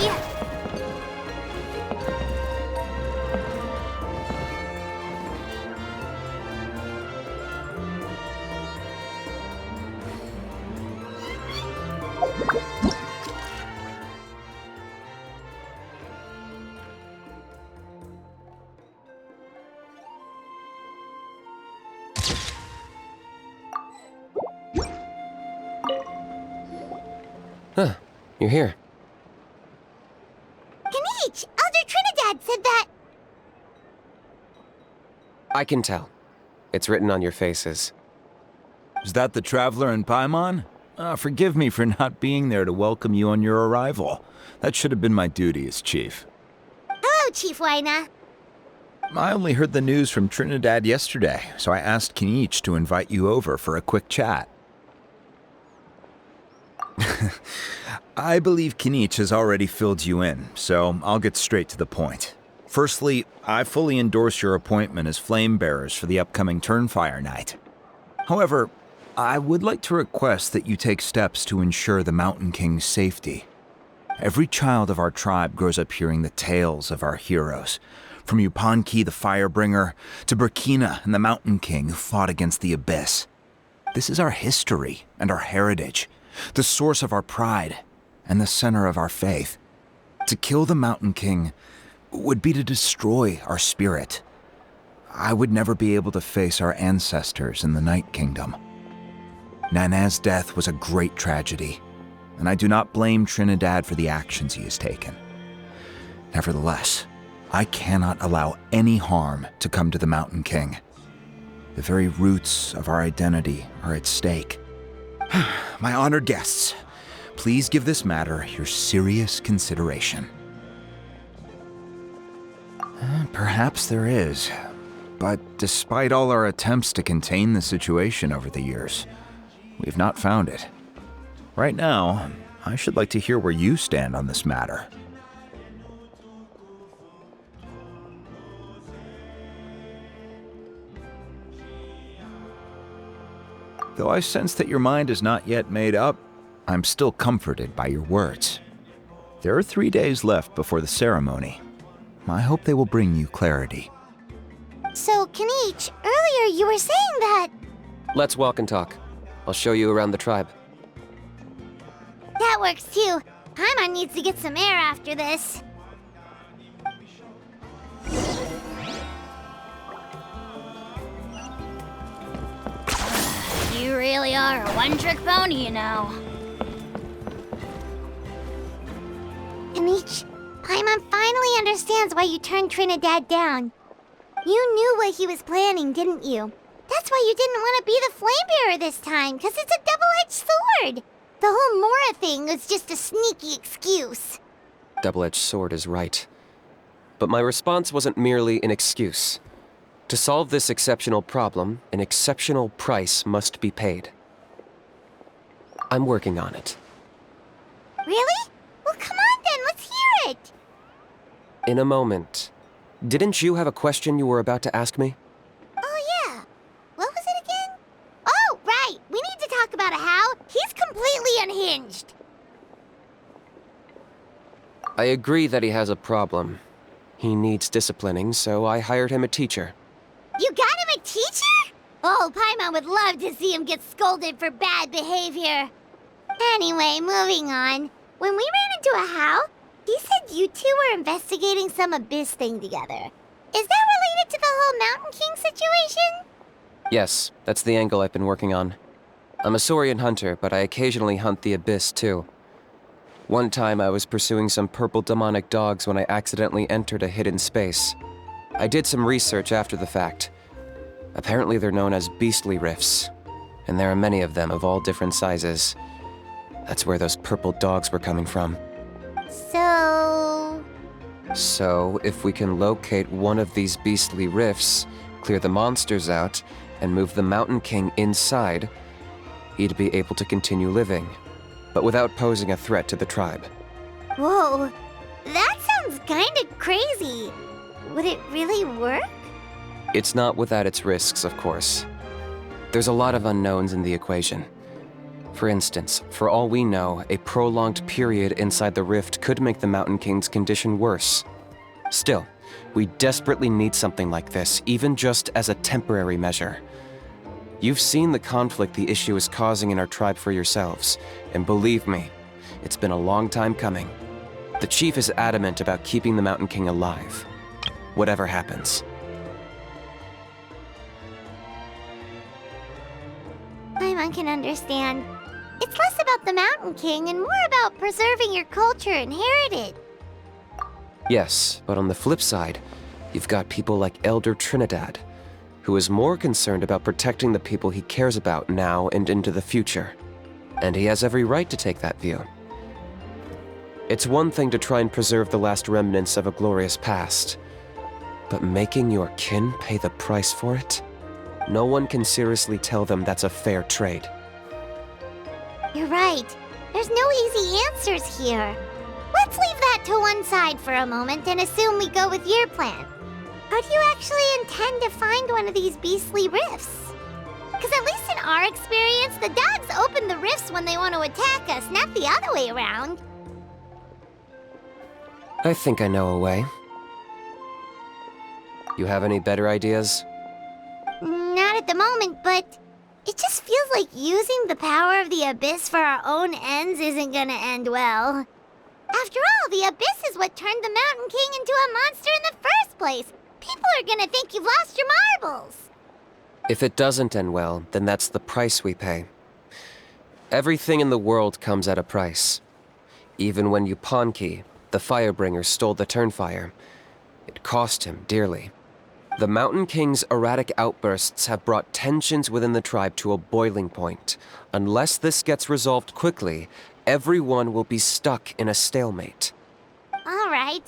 Huh, you're here. Canopy, Elder Trinidad said that... I can tell. It's written on your faces. Is that the Traveler in Paimon? Forgive me for not being there to welcome you on your arrival. That should have been my duty as chief. Hello, Chief Waina. I only heard the news from Trinidad yesterday, so I asked Kinich to invite you over for a quick chat. I believe Kinich has already filled you in, so I'll get straight to the point. Firstly, I fully endorse your appointment as flame bearers for the upcoming Turnfire Night. However, I would like to request that you take steps to ensure the Mountain King's safety. Every child of our tribe grows up hearing the tales of our heroes, from Yupanqui the Firebringer to Burkina and the Mountain King who fought against the Abyss. This is our history and our heritage, the source of our pride and the center of our faith. To kill the Mountain King would be to destroy our spirit. I would never be able to face our ancestors in the Night Kingdom. Nana's death was a great tragedy, and I do not blame Trinidad for the actions he has taken. Nevertheless, I cannot allow any harm to come to the Mountain King. The very roots of our identity are at stake. My honored guests, please give this matter your serious consideration. Perhaps there is, but despite all our attempts to contain the situation over the years, we've not found it. Right now, I should like to hear where you stand on this matter. Though I sense that your mind is not yet made up, I'm still comforted by your words. There are 3 days left before the ceremony. I hope they will bring you clarity. So, Kanich, earlier you were saying that... Let's walk and talk. I'll show you around the tribe. That works too. Paimon needs to get some air after this. You really are a one-trick pony, you know. Kanich, Paimon finally understands why you turned Trinidad down. You knew what he was planning, didn't you? That's why you didn't want to be the flame bearer this time, because it's a double-edged sword. The whole Mora thing was just a sneaky excuse. Double-edged sword is right. But my response wasn't merely an excuse. To solve this exceptional problem, an exceptional price must be paid. I'm working on it. Really? Well, come on then, let's hear it. In a moment. Didn't you have a question you were about to ask me? Oh, yeah. What was it again? Oh, right. We need to talk about Hal. He's completely unhinged. I agree that he has a problem. He needs disciplining, so I hired him a teacher. You got him a teacher? Oh, Paimon would love to see him get scolded for bad behavior. Anyway, moving on. When we ran into a Hal, he said you two were investigating some abyss thing together. Is that related to the whole Mountain King situation? Yes, that's the angle I've been working on. I'm a Saurian hunter, but I occasionally hunt the abyss too. One time I was pursuing some purple demonic dogs when I accidentally entered a hidden space. I did some research after the fact. Apparently they're known as beastly rifts, and there are many of them of all different sizes. That's where those purple dogs were coming from. So, if we can locate one of these beastly rifts, clear the monsters out, and move the Mountain King inside, he'd be able to continue living, but without posing a threat to the tribe. whoa, that sounds kinda crazy. Would it really work? It's not without its risks, of course. There's a lot of unknowns in the equation. For instance, for all we know, a prolonged period inside the rift could make the Mountain King's condition worse. Still, we desperately need something like this, even just as a temporary measure. You've seen the conflict the issue is causing in our tribe for yourselves, and believe me, it's been a long time coming. The chief is adamant about keeping the Mountain King alive, whatever happens. Paimon can understand. It's less about the Mountain King and more about preserving your culture and heritage. Yes, but on the flip side, you've got people like Elder Trinidad, who is more concerned about protecting the people he cares about now and into the future. And he has every right to take that view. It's one thing to try and preserve the last remnants of a glorious past, but making your kin pay the price for it? No one can seriously tell them that's a fair trade. You're right. There's no easy answers here. Let's leave that to one side for a moment and assume we go with your plan. How do you actually intend to find one of these beastly rifts? Because at least in our experience, the dogs open the rifts when they want to attack us, not the other way around. I think I know a way. You have any better ideas? Not at the moment, but it just feels like using the power of the Abyss for our own ends isn't gonna end well. After all, the Abyss is what turned the Mountain King into a monster in the first place. People are gonna think you've lost your marbles. If it doesn't end well, then that's the price we pay. Everything in the world comes at a price. Even when Yupanqui, the Firebringer, stole the Turnfire, it cost him dearly. The Mountain King's erratic outbursts have brought tensions within the tribe to a boiling point. Unless this gets resolved quickly, everyone will be stuck in a stalemate. All right.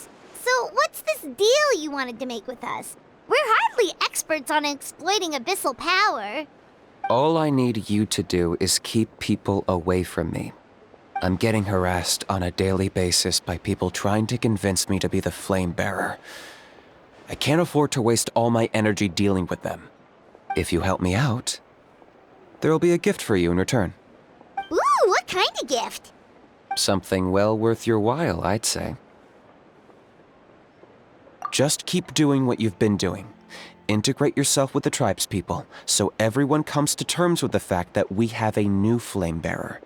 So what's this deal you wanted to make with us? We're hardly experts on exploiting abyssal power. All I need you to do is keep people away from me. I'm getting harassed on a daily basis by people trying to convince me to be the flame bearer. I can't afford to waste all my energy dealing with them. If you help me out, there'll be a gift for you in return. Ooh, what kind of gift? Something well worth your while, I'd say. Just keep doing what you've been doing. Integrate yourself with the tribespeople, so everyone comes to terms with the fact that we have a new flame bearer.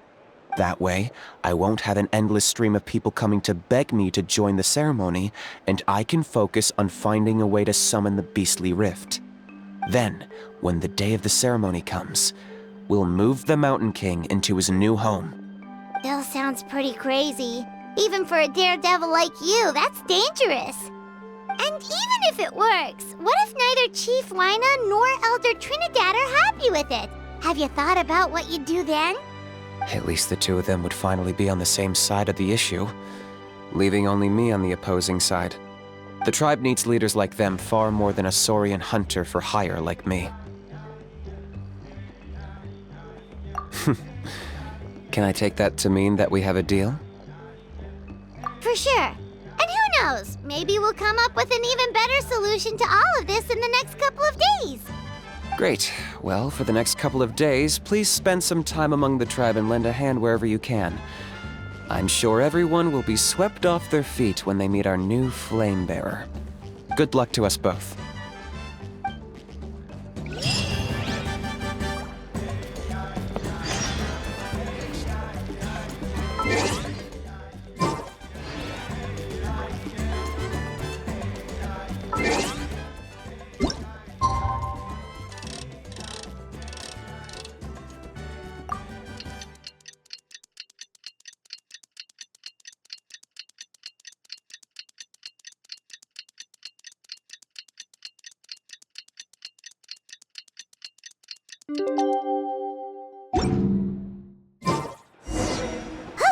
That way, I won't have an endless stream of people coming to beg me to join the ceremony, and I can focus on finding a way to summon the beastly rift. Then, when the day of the ceremony comes, we'll move the Mountain King into his new home. Still sounds pretty crazy. Even for a daredevil like you, that's dangerous. And even if it works, what if neither Chief Lina nor Elder Trinidad are happy with it? Have you thought about what you'd do then? At least the two of them would finally be on the same side of the issue, leaving only me on the opposing side. The tribe needs leaders like them far more than a Saurian hunter for hire like me. Can I take that to mean that we have a deal? For sure. And who knows, maybe we'll come up with an even better solution to all of this in the next couple of days. Great. Well, for the next couple of days, please spend some time among the tribe and lend a hand wherever you can. I'm sure everyone will be swept off their feet when they meet our new flame bearer. Good luck to us both.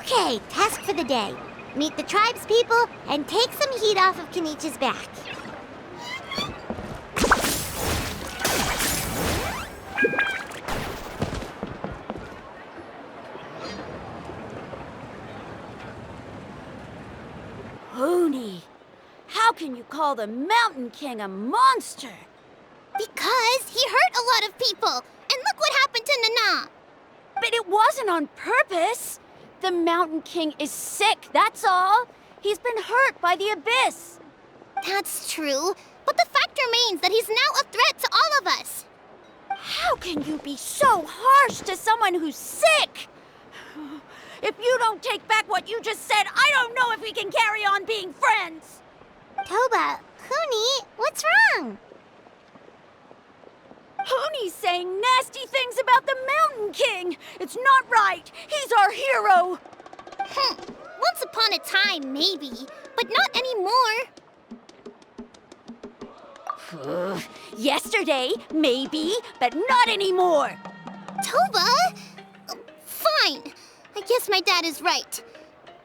Okay, task for the day. Meet the tribe's people and take some heat off of Kenich's back. Hoonie, how can you call the Mountain King a monster? Because he hurt a lot of people. And look what happened to Nana. But it wasn't on purpose. The Mountain King is sick, that's all. He's been hurt by the abyss. That's true. But the fact remains that he's now a threat to all of us. How can you be so harsh to someone who's sick? If you don't take back what you just said, I don't know if we can carry on being friends. Toba, Huni, what's wrong? Hoonie's saying nasty things about the Mountain King. It's not right. He's our hero. Once upon a time, maybe. But not anymore. Yesterday, maybe, but not anymore. Toba? Fine. I guess my dad is right.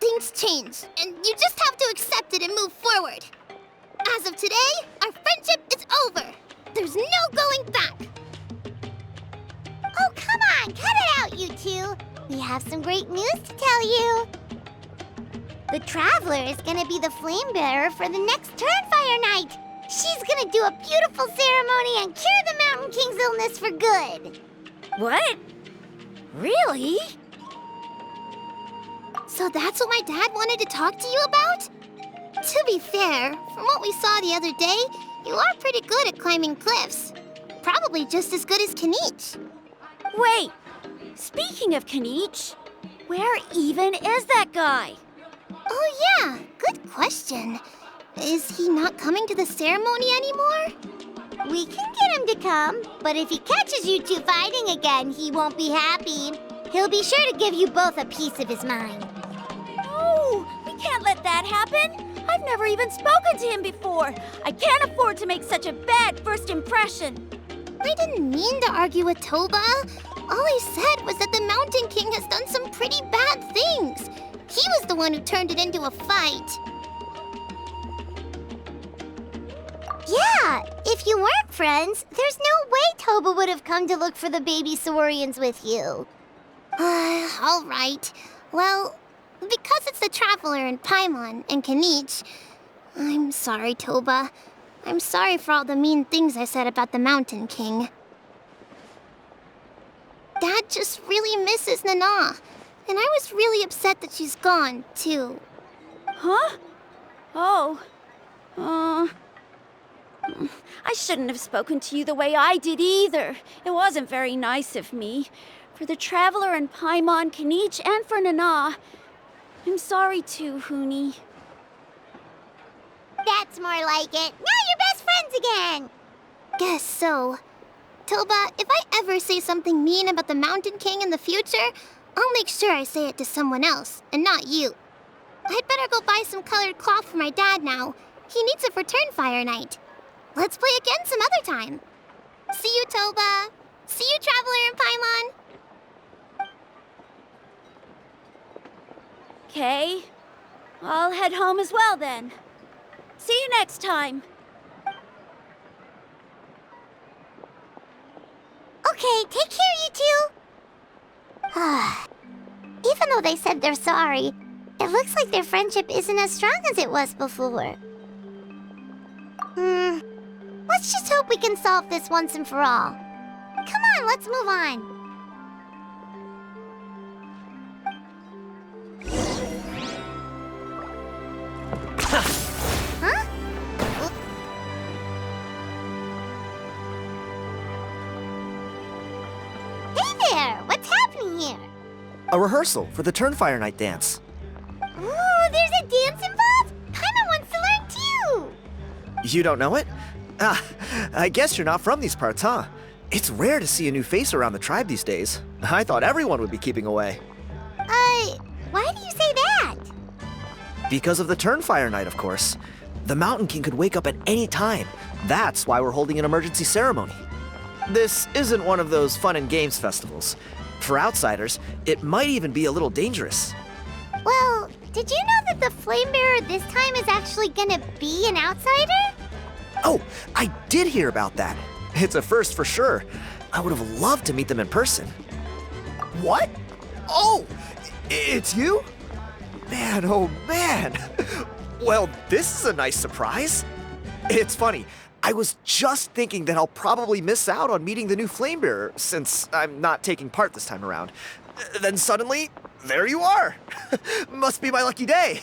Things change, and you just have to accept it and move forward. As of today, our friendship is over. There's no going back. Oh, come on, cut it out, you two. We have some great news to tell you. The Traveler is gonna be the flame bearer for the next Turnfire night. She's gonna do a beautiful ceremony and cure the Mountain King's illness for good. What? Really? So that's what my dad wanted to talk to you about? To be fair, from what we saw the other day, you are pretty good at climbing cliffs. Probably just as good as Kenich. Wait, speaking of Kenich, where even is that guy? Oh yeah, good question. Is he not coming to the ceremony anymore? We can get him to come, but if he catches you two fighting again, he won't be happy. He'll be sure to give you both a piece of his mind. Oh, we can't let that happen. I've never even spoken to him before. I can't afford to make such a bad first impression. I didn't mean to argue with Toba. All I said was that the Mountain King has done some pretty bad things. He was the one who turned it into a fight. Yeah, if you weren't friends, there's no way Toba would have come to look for the baby Saurians with you. All right. Well, because it's the Traveler and Paimon and Kenich, I'm sorry, Toba. I'm sorry for all the mean things I said about the Mountain King. Dad just really misses Nana, and I was really upset that she's gone, too. Huh? Oh. I shouldn't have spoken to you the way I did either. It wasn't very nice of me. For the Traveler and Paimon, Kenich, and for Nana. I'm sorry too, Huni. That's more like it. Now you're best friends again. Guess so. Toba, if I ever say something mean about the Mountain King in the future, I'll make sure I say it to someone else, and not you. I'd better go buy some colored cloth for my dad now. He needs it for Turnfire night. Let's play again some other time. See you, Toba. See you, Traveler and Paimon. Okay. I'll head home as well then. See you next time. Okay, take care, you two. Even though they said they're sorry, it looks like their friendship isn't as strong as it was before. we can solve this once and for all. Come on, let's move on. Huh? Hey there! What's happening here? A rehearsal for the Turnfire Night dance. Ooh, there's a dance involved? Kinda wants to learn too! You don't know it? Ah, I guess you're not from these parts, huh? It's rare to see a new face around the tribe these days. I thought everyone would be keeping away. Why do you say that? Because of the Turnfire Night, of course. The Mountain King could wake up at any time. That's why we're holding an emergency ceremony. This isn't one of those fun and games festivals. For outsiders, it might even be a little dangerous. Well, did you know that the Flame Bearer this time is actually gonna be an outsider? Oh, I did hear about that. It's a first for sure. I would have loved to meet them in person. What? Oh, it's you? Man, oh man. Well, this is a nice surprise. It's funny, I was just thinking that I'll probably miss out on meeting the new Flame Bearer since I'm not taking part this time around. Then suddenly, there you are. Must be my lucky day.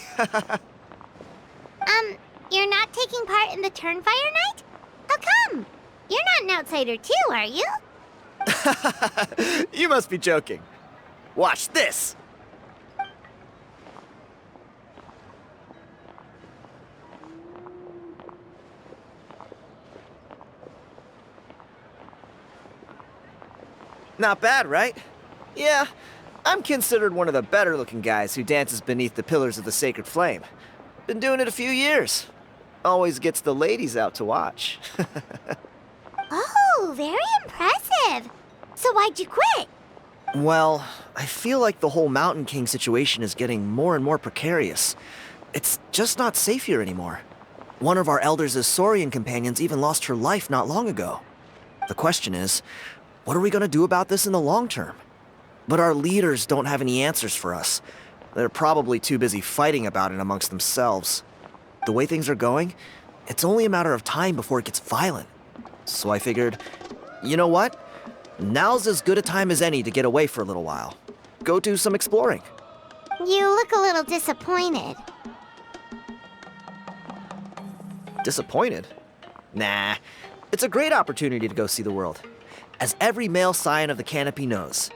You're not taking part in the Turnfire Night? How come? You're not an outsider too, are you? You must be joking. Watch this. Not bad, right? Yeah, I'm considered one of the better looking guys who dances beneath the pillars of the sacred flame. Been doing it a few years. Always gets the ladies out to watch. Oh, very impressive. So why'd you quit? Well, I feel like the whole Mountain King situation is getting more and more precarious. It's just not safe here anymore. One of our elders' Saurian companions even lost her life not long ago. The question is, what are we going to do about this in the long term? But our leaders don't have any answers for us. They're probably too busy fighting about it amongst themselves. The way things are going, it's only a matter of time before it gets violent. So I figured, you know what? Now's as good a time as any to get away for a little while. Go do some exploring. You look a little disappointed. Disappointed? Nah, it's a great opportunity to go see the world. As every male scion of the Canopy knows,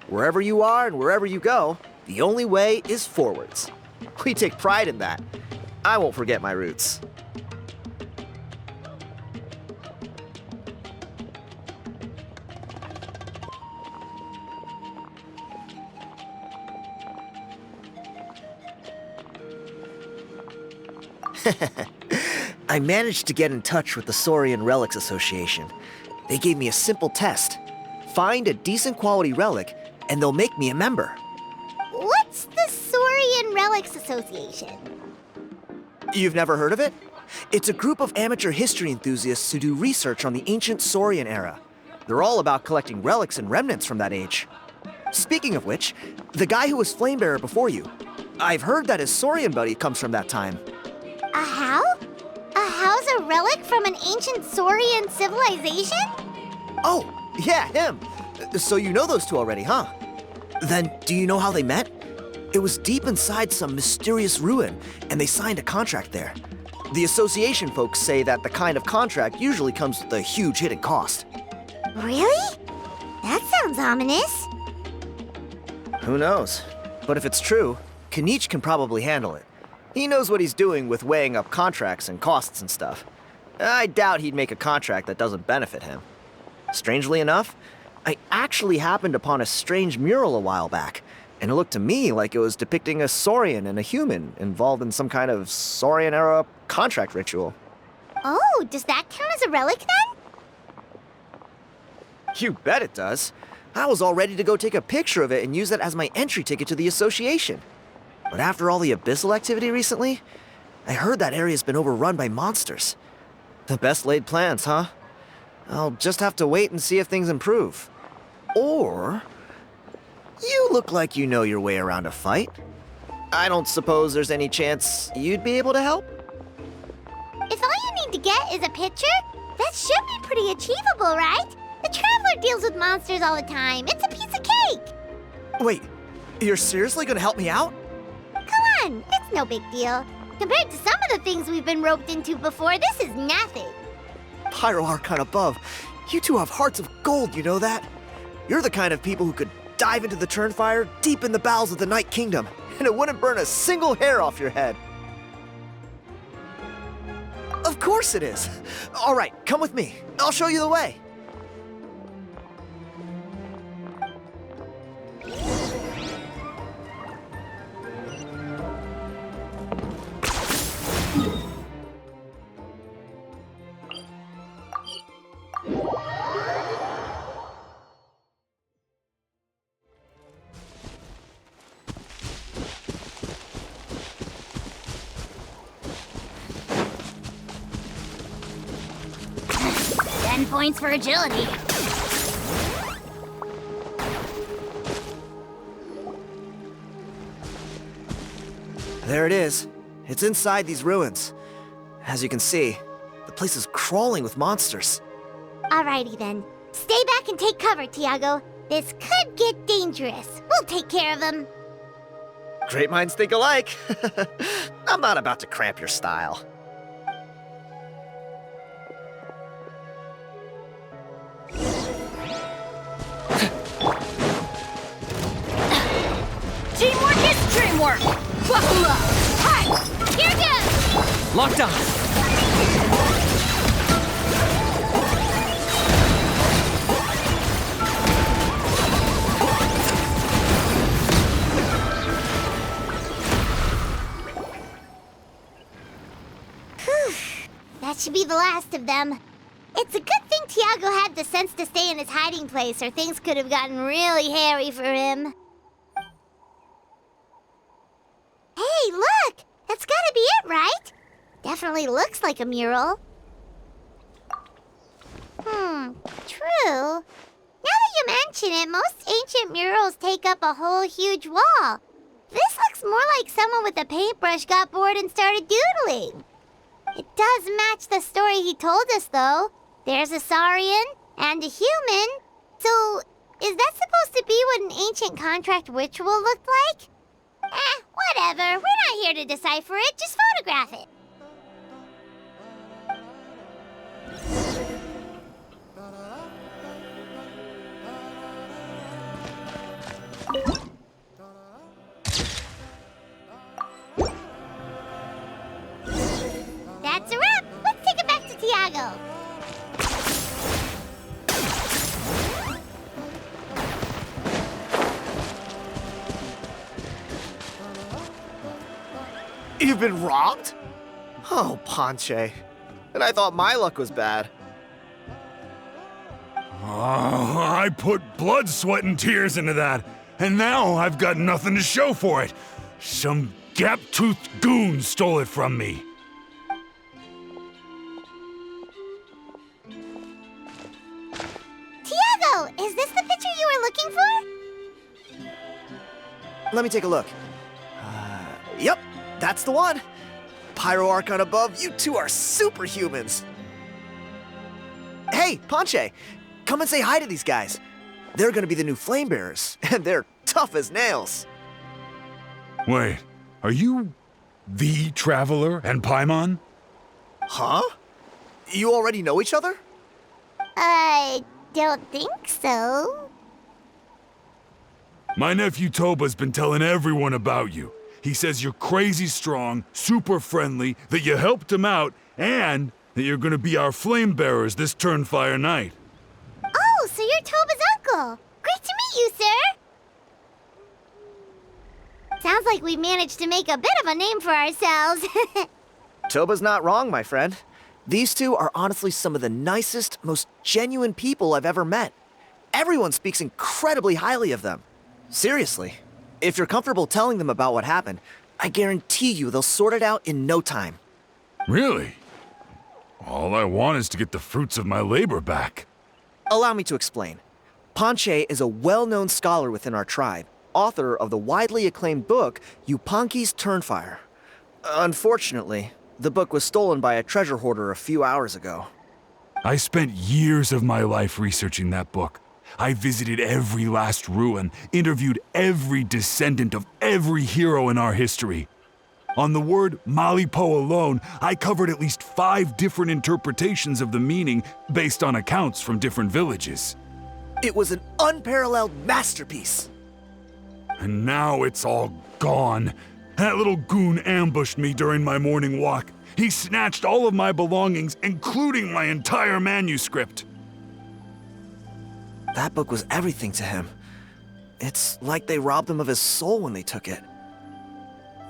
wherever you are and wherever you go, the only way is forwards. We take pride in that. I won't forget my roots. I managed to get in touch with the Saurian Relics Association. They gave me a simple test. Find a decent quality relic, and they'll make me a member. What's the Saurian Relics Association? You've never heard of it? It's a group of amateur history enthusiasts who do research on the ancient Saurian era. They're all about collecting relics and remnants from that age. Speaking of which, the guy who was Flamebearer before you, I've heard that his Saurian buddy comes from that time. A how? A how's a relic from an ancient Saurian civilization? Oh, yeah, him. So you know those two already, huh? Then do you know how they met? It was deep inside some mysterious ruin, and they signed a contract there. The association folks say that the kind of contract usually comes with a huge hidden cost. Really? That sounds ominous. Who knows? But if it's true, Kanich can probably handle it. He knows what he's doing with weighing up contracts and costs and stuff. I doubt he'd make a contract that doesn't benefit him. Strangely enough, I actually happened upon a strange mural a while back, and it looked to me like it was depicting a Saurian and a human involved in some kind of Saurian-era contract ritual. Oh, does that count as a relic then? You bet it does. I was all ready to go take a picture of it and use that as my entry ticket to the association. But after all the abyssal activity recently, I heard that area's been overrun by monsters. The best laid plans, huh? I'll just have to wait and see if things improve. Or, you look like you know your way around a fight. I don't suppose there's any chance you'd be able to help? If all you need to get is a picture, That should be pretty achievable, right? The Traveler deals with monsters all the time. It's a piece of cake. Wait, you're seriously gonna help me out? Come on, it's no big deal. Compared to some of the things we've been roped into before, this is nothing. Pyro Archon above, you two have hearts of gold, you know that? You're the kind of people who could dive into the Turnfire deep in the bowels of the Night Kingdom, and it wouldn't burn a single hair off your head. Of course it is. All right, come with me. I'll show you the way. Points for agility. There it is. It's inside these ruins. As you can see, the place is crawling with monsters. Alrighty then. Stay back and take cover, Tiago. This could get dangerous. We'll take care of them. Great minds think alike. I'm not about to cramp your style. Teamwork is dreamwork! Bahula! Hi! Here goes! Locked on! That should be the last of them. It's a good thing Tiago had the sense to stay in his hiding place, or things could have gotten really hairy for him. Hey, look! That's gotta be it, right? Definitely looks like a mural. True. Now that you mention it, most ancient murals take up a whole huge wall. This looks more like someone with a paintbrush got bored and started doodling. It does match the story he told us, though. There's a Saurian and a human. So, is that supposed to be what an ancient contract ritual looked like? Whatever. We're not here to decipher it. Just photograph it. That's a wrap. Let's take it back to Tiago. You've been robbed? Oh, Ponche. And I thought my luck was bad. Oh, I put blood, sweat, and tears into that, and now I've got nothing to show for it. Some gap-toothed goon stole it from me. Tiago, is this the picture you were looking for? Let me take a look. Yep, that's the one. Pyro Archon above, you two are superhumans. Hey, Ponche, come and say hi to these guys. They're gonna be the new flame bearers, and they're tough as nails. Wait, are you the Traveler and Paimon? Huh? You already know each other? I don't think so. My nephew Toba's been telling everyone about you. He says you're crazy strong, super friendly, that you helped him out, and that you're gonna be our flame bearers this Turnfire night. Oh, so you're Toba's uncle. Great to meet you, sir. Sounds like we managed to make a bit of a name for ourselves. Toba's not wrong, my friend. These two are honestly some of the nicest, most genuine people I've ever met. Everyone speaks incredibly highly of them. Seriously. If you're comfortable telling them about what happened, I guarantee you they'll sort it out in no time. Really? All I want is to get the fruits of my labor back. Allow me to explain. Ponche is a well-known scholar within our tribe, author of the widely acclaimed book, Yupanqui's Turnfire. Unfortunately, the book was stolen by a treasure hoarder a few hours ago. I spent years of my life researching that book. I visited every last ruin, interviewed every descendant of every hero in our history. On the word Malipo alone, I covered at least 5 different interpretations of the meaning based on accounts from different villages. It was an unparalleled masterpiece. And now it's all gone. That little goon ambushed me during my morning walk. He snatched all of my belongings, including my entire manuscript. That book was everything to him. It's like they robbed him of his soul when they took it.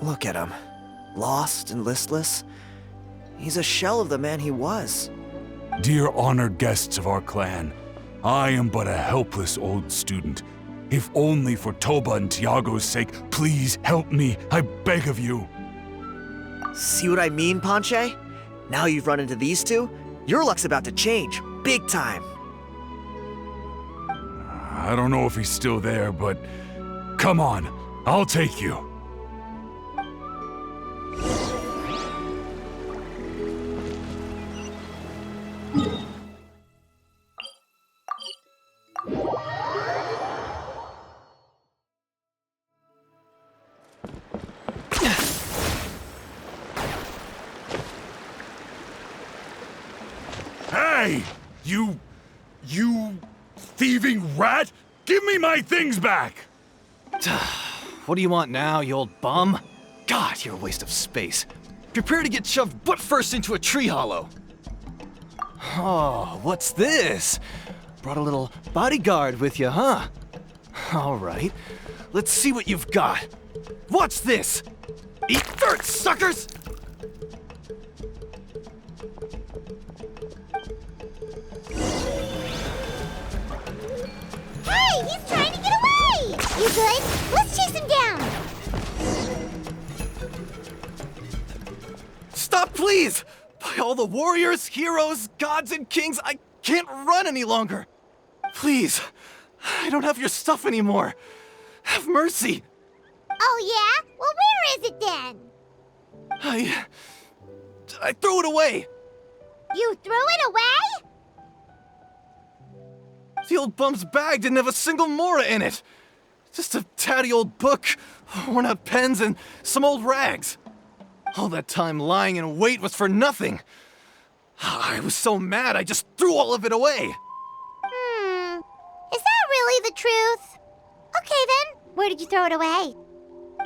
Look at him. Lost and listless. He's a shell of the man he was. Dear honored guests of our clan, I am but a helpless old student. If only for Toba and Tiago's sake, please help me, I beg of you. See what I mean, Ponche? Now you've run into these two, your luck's about to change, big time. I don't know if he's still there, but come on, I'll take you. Hey! You thieving rat! Give me my things back! What do you want now, you old bum? God, you're a waste of space. Prepare to get shoved butt first into a tree hollow. Oh, what's this? Brought a little bodyguard with you, huh? All right, let's see what you've got. What's this? Eat dirt, suckers! Hey, he's trying to get away! You good? Let's chase him down! Stop, please! By all the warriors, heroes, gods, and kings, I can't run any longer. Please, I don't have your stuff anymore. Have mercy. Oh yeah? Well, where is it then? I threw it away. You threw it away? The old bum's bag didn't have a single mora in it. Just a tatty old book, worn out pens, and some old rags. All that time lying in wait was for nothing. I was so mad I just threw all of it away. Is that really the truth? Okay then, where did you throw it away?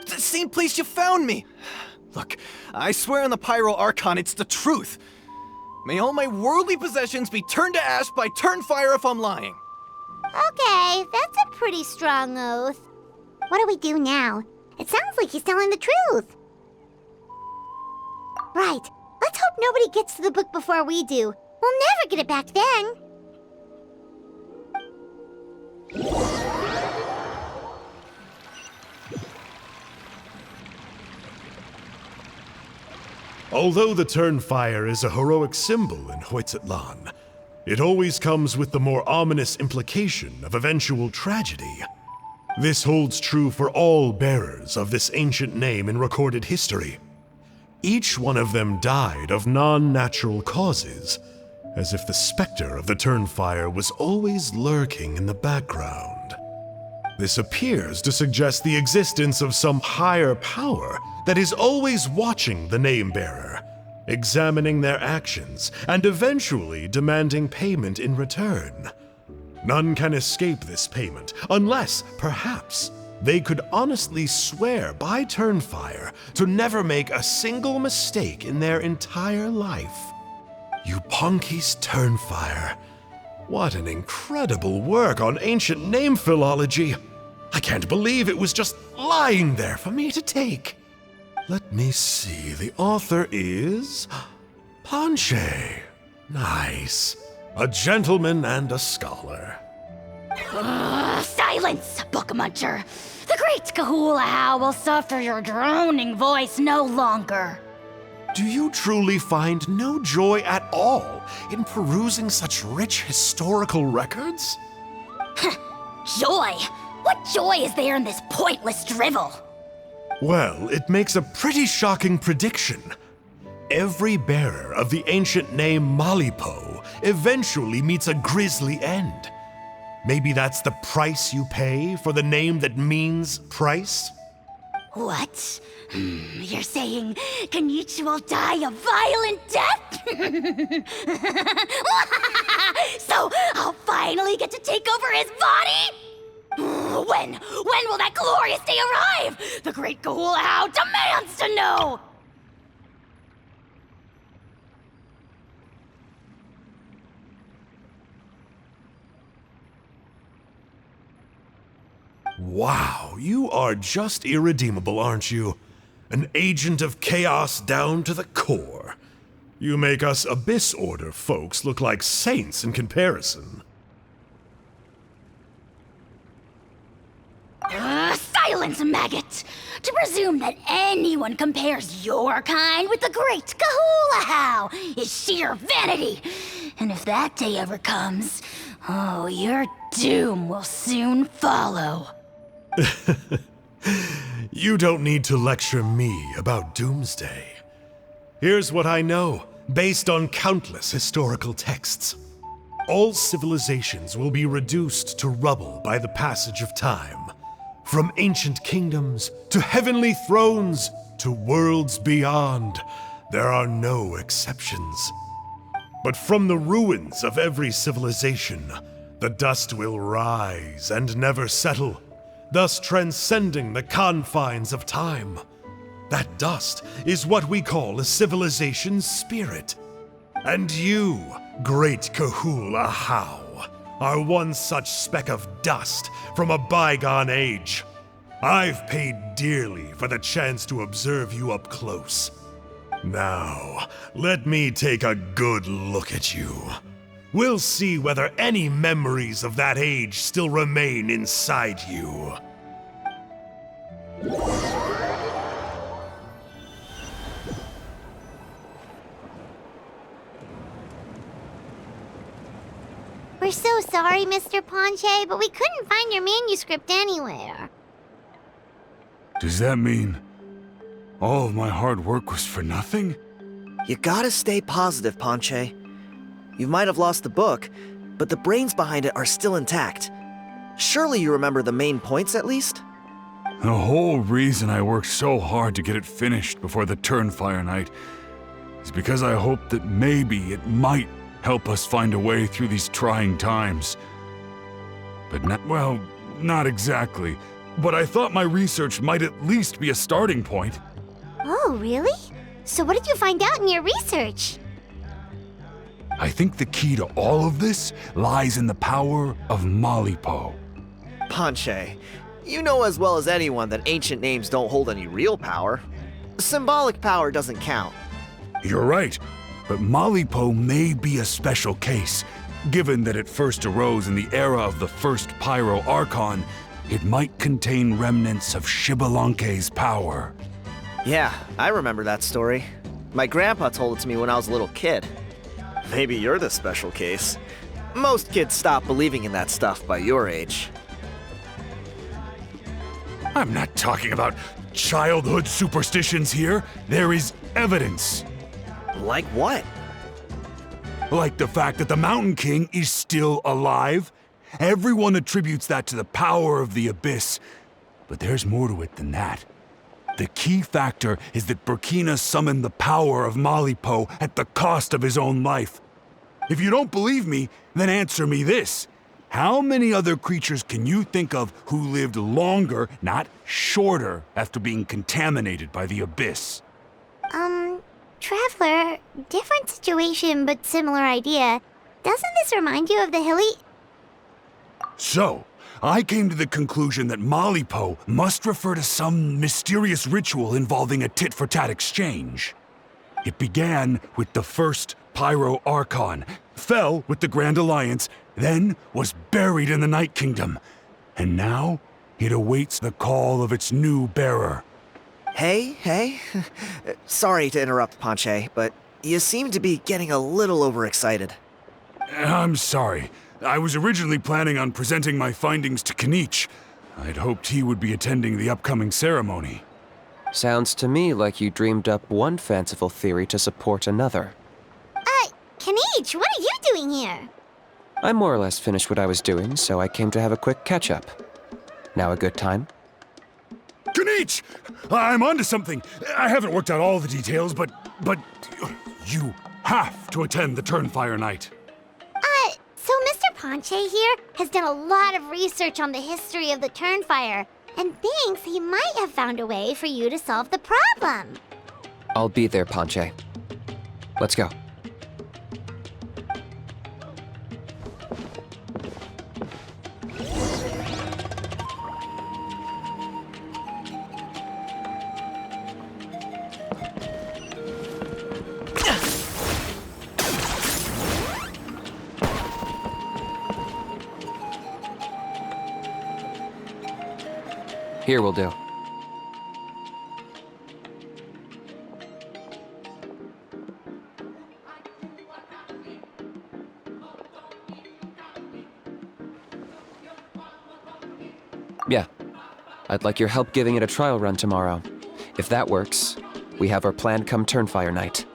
The same place you found me. Look, I swear on the Pyro Archon it's the truth. May all my worldly possessions be turned to ash by Turnfire if I'm lying. Okay, that's a pretty strong oath. What do we do now? It sounds like he's telling the truth. Right. Let's hope nobody gets to the book before we do. We'll never get it back then. Although the Turnfire is a heroic symbol in Hoytzatlan, it always comes with the more ominous implication of eventual tragedy. This holds true for all bearers of this ancient name in recorded history. Each one of them died of non-natural causes, as if the specter of the Turnfire was always lurking in the background. This appears to suggest the existence of some higher power that is always watching the name-bearer, examining their actions, and eventually demanding payment in return. None can escape this payment, unless, perhaps, they could honestly swear by Turnfire to never make a single mistake in their entire life. Yupanki's Turnfire. What an incredible work on ancient name philology. I can't believe it was just lying there for me to take. Let me see, the author is Ponche. Nice. A gentleman and a scholar. Silence, book muncher! The great Kahulahow will suffer your droning voice no longer. Do you truly find no joy at all in perusing such rich historical records? Joy? What joy is there in this pointless drivel? Well, it makes a pretty shocking prediction. Every bearer of the ancient name Malipo eventually meets a grisly end. Maybe that's the price you pay for the name that means price? What? You're saying Kenichi will die a violent death? So I'll finally get to take over his body? When will that glorious day arrive? The great Kahula How demands to know! Wow, you are just irredeemable, aren't you? An agent of chaos down to the core. You make us Abyss Order folks look like saints in comparison. Silence, maggot! To presume that anyone compares your kind with the great Kahula How is sheer vanity. And if that day ever comes, oh, your doom will soon follow. You don't need to lecture me about Doomsday. Here's what I know, based on countless historical texts. All civilizations will be reduced to rubble by the passage of time. From ancient kingdoms, to heavenly thrones, to worlds beyond, there are no exceptions. But from the ruins of every civilization, the dust will rise and never settle, thus transcending the confines of time. That dust is what we call a civilization's spirit. And you, great Kahula How, are one such speck of dust from a bygone age. I've paid dearly for the chance to observe you up close. Now, let me take a good look at you. We'll see whether any memories of that age still remain inside you. We're so sorry, Mr. Ponche, but we couldn't find your manuscript anywhere. Does that mean all of my hard work was for nothing? You gotta stay positive, Ponche. You might have lost the book, but the brains behind it are still intact. Surely you remember the main points at least? The whole reason I worked so hard to get it finished before the Turnfire Night is because I hoped that maybe it might help us find a way through these trying times. But not exactly. But I thought my research might at least be a starting point. Oh, really? So what did you find out in your research? I think the key to all of this lies in the power of Malipo. Ponche, you know as well as anyone that ancient names don't hold any real power. Symbolic power doesn't count. You're right, but Malipo may be a special case. Given that it first arose in the era of the first Pyro Archon, it might contain remnants of Shibalanke's power. Yeah, I remember that story. My grandpa told it to me when I was a little kid. Maybe you're the special case. Most kids stop believing in that stuff by your age. I'm not talking about childhood superstitions here. There is evidence. Like what? Like the fact that the Mountain King is still alive. Everyone attributes that to the power of the Abyss. But there's more to it than that. The key factor is that Burkina summoned the power of Malipo at the cost of his own life. If you don't believe me, then answer me this. How many other creatures can you think of who lived longer, not shorter, after being contaminated by the Abyss? Traveler, different situation but similar idea. Doesn't this remind you of the hilly... So, I came to the conclusion that Malipo must refer to some mysterious ritual involving a tit-for-tat exchange. It began with the first Pyro Archon, fell with the Grand Alliance, then was buried in the Night Kingdom. And now, it awaits the call of its new bearer. Hey. Sorry to interrupt, Ponche, but you seem to be getting a little overexcited. I'm sorry. I was originally planning on presenting my findings to Kenichi. I'd hoped he would be attending the upcoming ceremony. Sounds to me like you dreamed up one fanciful theory to support another. Kenichi, what are you doing here? I more or less finished what I was doing, so I came to have a quick catch-up. Now a good time? Kanich! I'm onto something. I haven't worked out all the details, but you have to attend the Turnfire Night. So Mr. Ponche here has done a lot of research on the history of the Turnfire, and thinks he might have found a way for you to solve the problem. I'll be there, Ponche. Let's go. Here will do. Yeah. I'd like your help giving it a trial run tomorrow. If that works, we have our plan come Turnfire Night.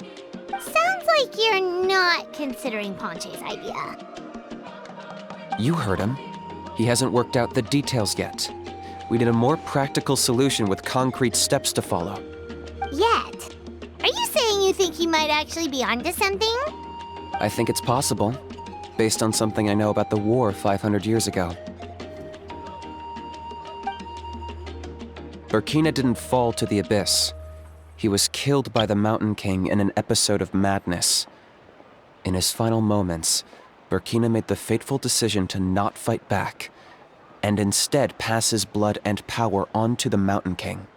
Sounds like you're not considering Ponche's idea. You heard him. He hasn't worked out the details yet. We need a more practical solution with concrete steps to follow. Yet. Are you saying you think he might actually be onto something? I think it's possible, based on something I know about the war 500 years ago. Burkina didn't fall to the abyss. He was killed by the Mountain King in an episode of madness. In his final moments, Burkina made the fateful decision to not fight back, and instead pass his blood and power on to the Mountain King.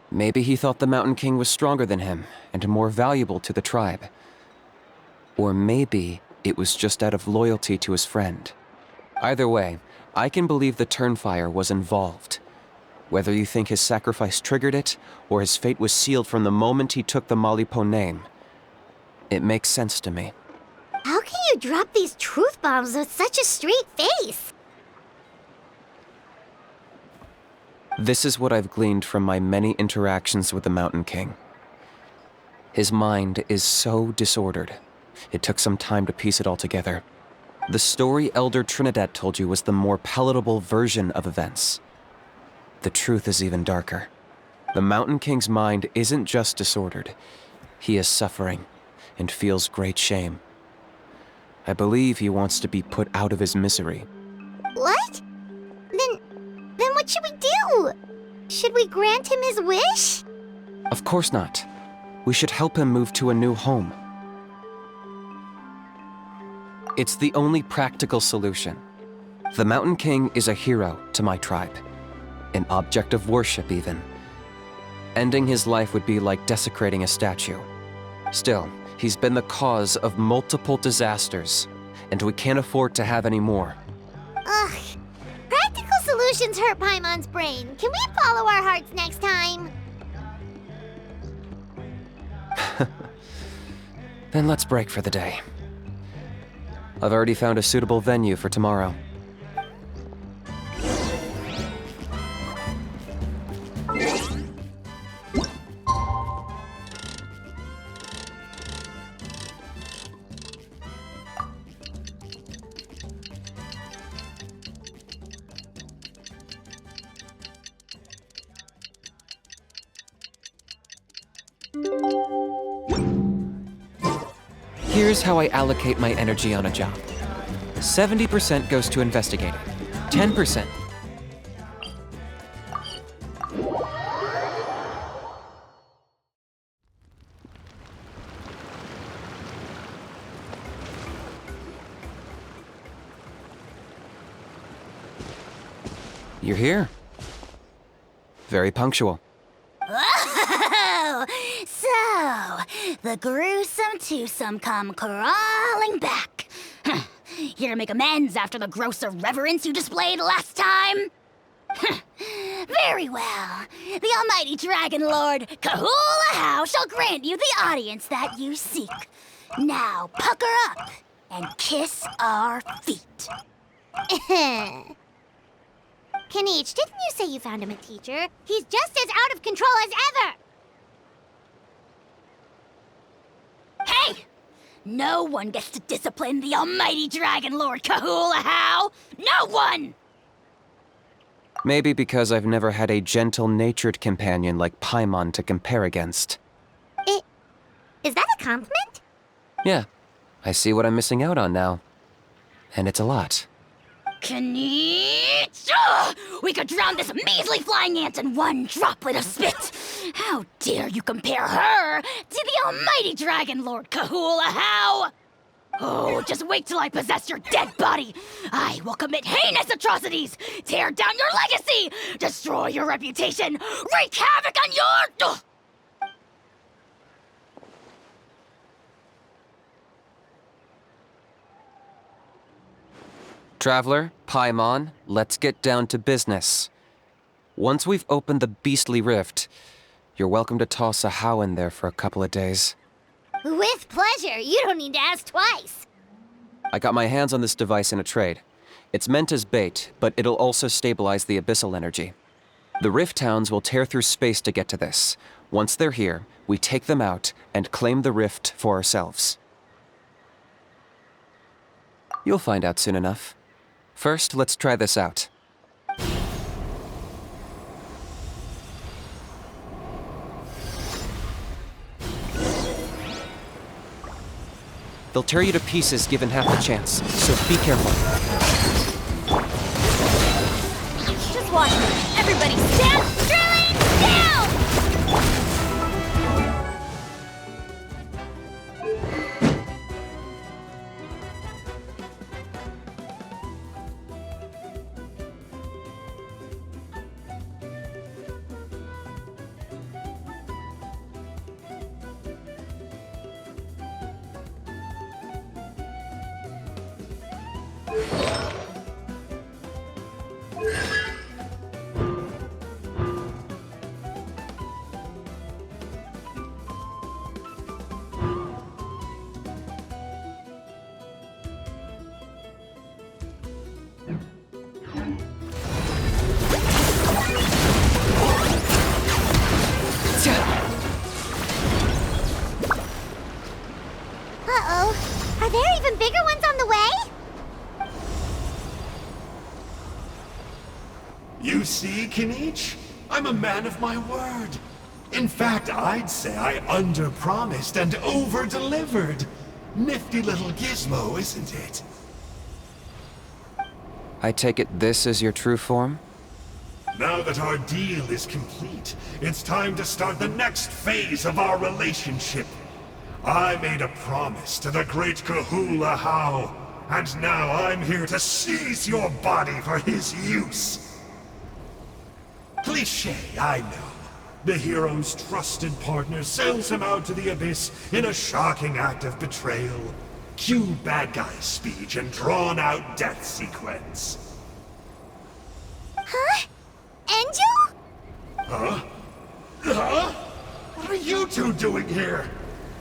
Maybe he thought the Mountain King was stronger than him and more valuable to the tribe. Or maybe it was just out of loyalty to his friend. Either way, I can believe the Turnfire was involved. Whether you think his sacrifice triggered it, or his fate was sealed from the moment he took the Malipo name, it makes sense to me. How can you drop these truth bombs with such a straight face? This is what I've gleaned from my many interactions with the Mountain King. His mind is so disordered. It took some time to piece it all together. The story Elder Trinidad told you was the more palatable version of events. The truth is even darker. The Mountain King's mind isn't just disordered. He is suffering and feels great shame. I believe he wants to be put out of his misery. What? Then what should we do? Should we grant him his wish? Of course not. We should help him move to a new home. It's the only practical solution. The Mountain King is a hero to my tribe. An object of worship, even. Ending his life would be like desecrating a statue. Still, he's been the cause of multiple disasters, and we can't afford to have any more. Ugh. Practical solutions hurt Paimon's brain. Can we follow our hearts next time? Then let's break for the day. I've already found a suitable venue for tomorrow. Here's how I allocate my energy on a job. 70% goes to investigating. 10%. You're here. Very punctual. Oh, so the gruesome twosome come crawling back. Here to make amends after the gross irreverence you displayed last time? Very well. The almighty Dragon Lord Kahula How shall grant you the audience that you seek. Now pucker up and kiss our feet. Kanich, didn't you say you found him a teacher? He's just as out of control as ever! Hey! No one gets to discipline the almighty Dragon Lord Kahula-How! No one! Maybe because I've never had a gentle-natured companion like Paimon to compare against. Is that a compliment? Yeah, I see what I'm missing out on now. And it's a lot. Kanich! Ugh! We could drown this measly flying ant in one droplet of spit! How dare you compare her to the almighty Dragon Lord Kahula-How! Oh, just wait till I possess your dead body! I will commit heinous atrocities! Tear down your legacy! Destroy your reputation! Wreak havoc on your... Ugh! Traveler, Paimon, let's get down to business. Once we've opened the beastly rift, you're welcome to toss a How in there for a couple of days. With pleasure. You don't need to ask twice. I got my hands on this device in a trade. It's meant as bait, but it'll also stabilize the abyssal energy. The rift towns will tear through space to get to this. Once they're here, we take them out and claim the rift for ourselves. You'll find out soon enough. First, let's try this out. They'll tear you to pieces given half the chance, so be careful. Just watch me. Everybody stand drilling down! Uh-oh. Are there even bigger ones on the way? You see, Kanich? I'm a man of my word. In fact, I'd say I under-promised and over-delivered. Nifty little gizmo, isn't it? I take it this is your true form? Now that our deal is complete, it's time to start the next phase of our relationship. I made a promise to the great Kahula-How, and now I'm here to seize your body for his use. Cliché, I know. The hero's trusted partner sells him out to the abyss in a shocking act of betrayal. Cue bad guy speech and drawn-out death sequence. Huh? Angel? Huh? Huh? What are you two doing here?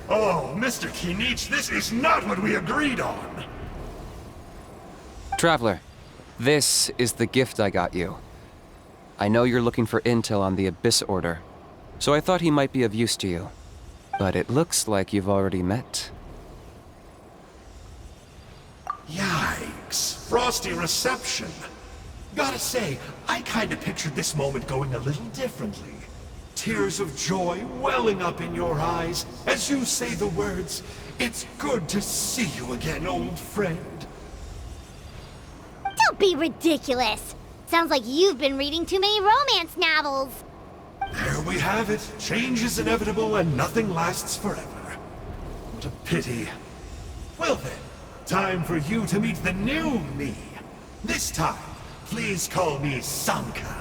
Oh, Mr. Kinich, this is not what we agreed on! Traveler, this is the gift I got you. I know you're looking for intel on the Abyss Order, so I thought he might be of use to you. But it looks like you've already met. Yikes. Frosty reception. Gotta say, I kinda pictured this moment going a little differently. Tears of joy welling up in your eyes as you say the words, "It's good to see you again, old friend." Don't be ridiculous. Sounds like you've been reading too many romance novels. There we have it. Change is inevitable and nothing lasts forever. What a pity. Well then, time for you to meet the new me. This time, please call me Sanka.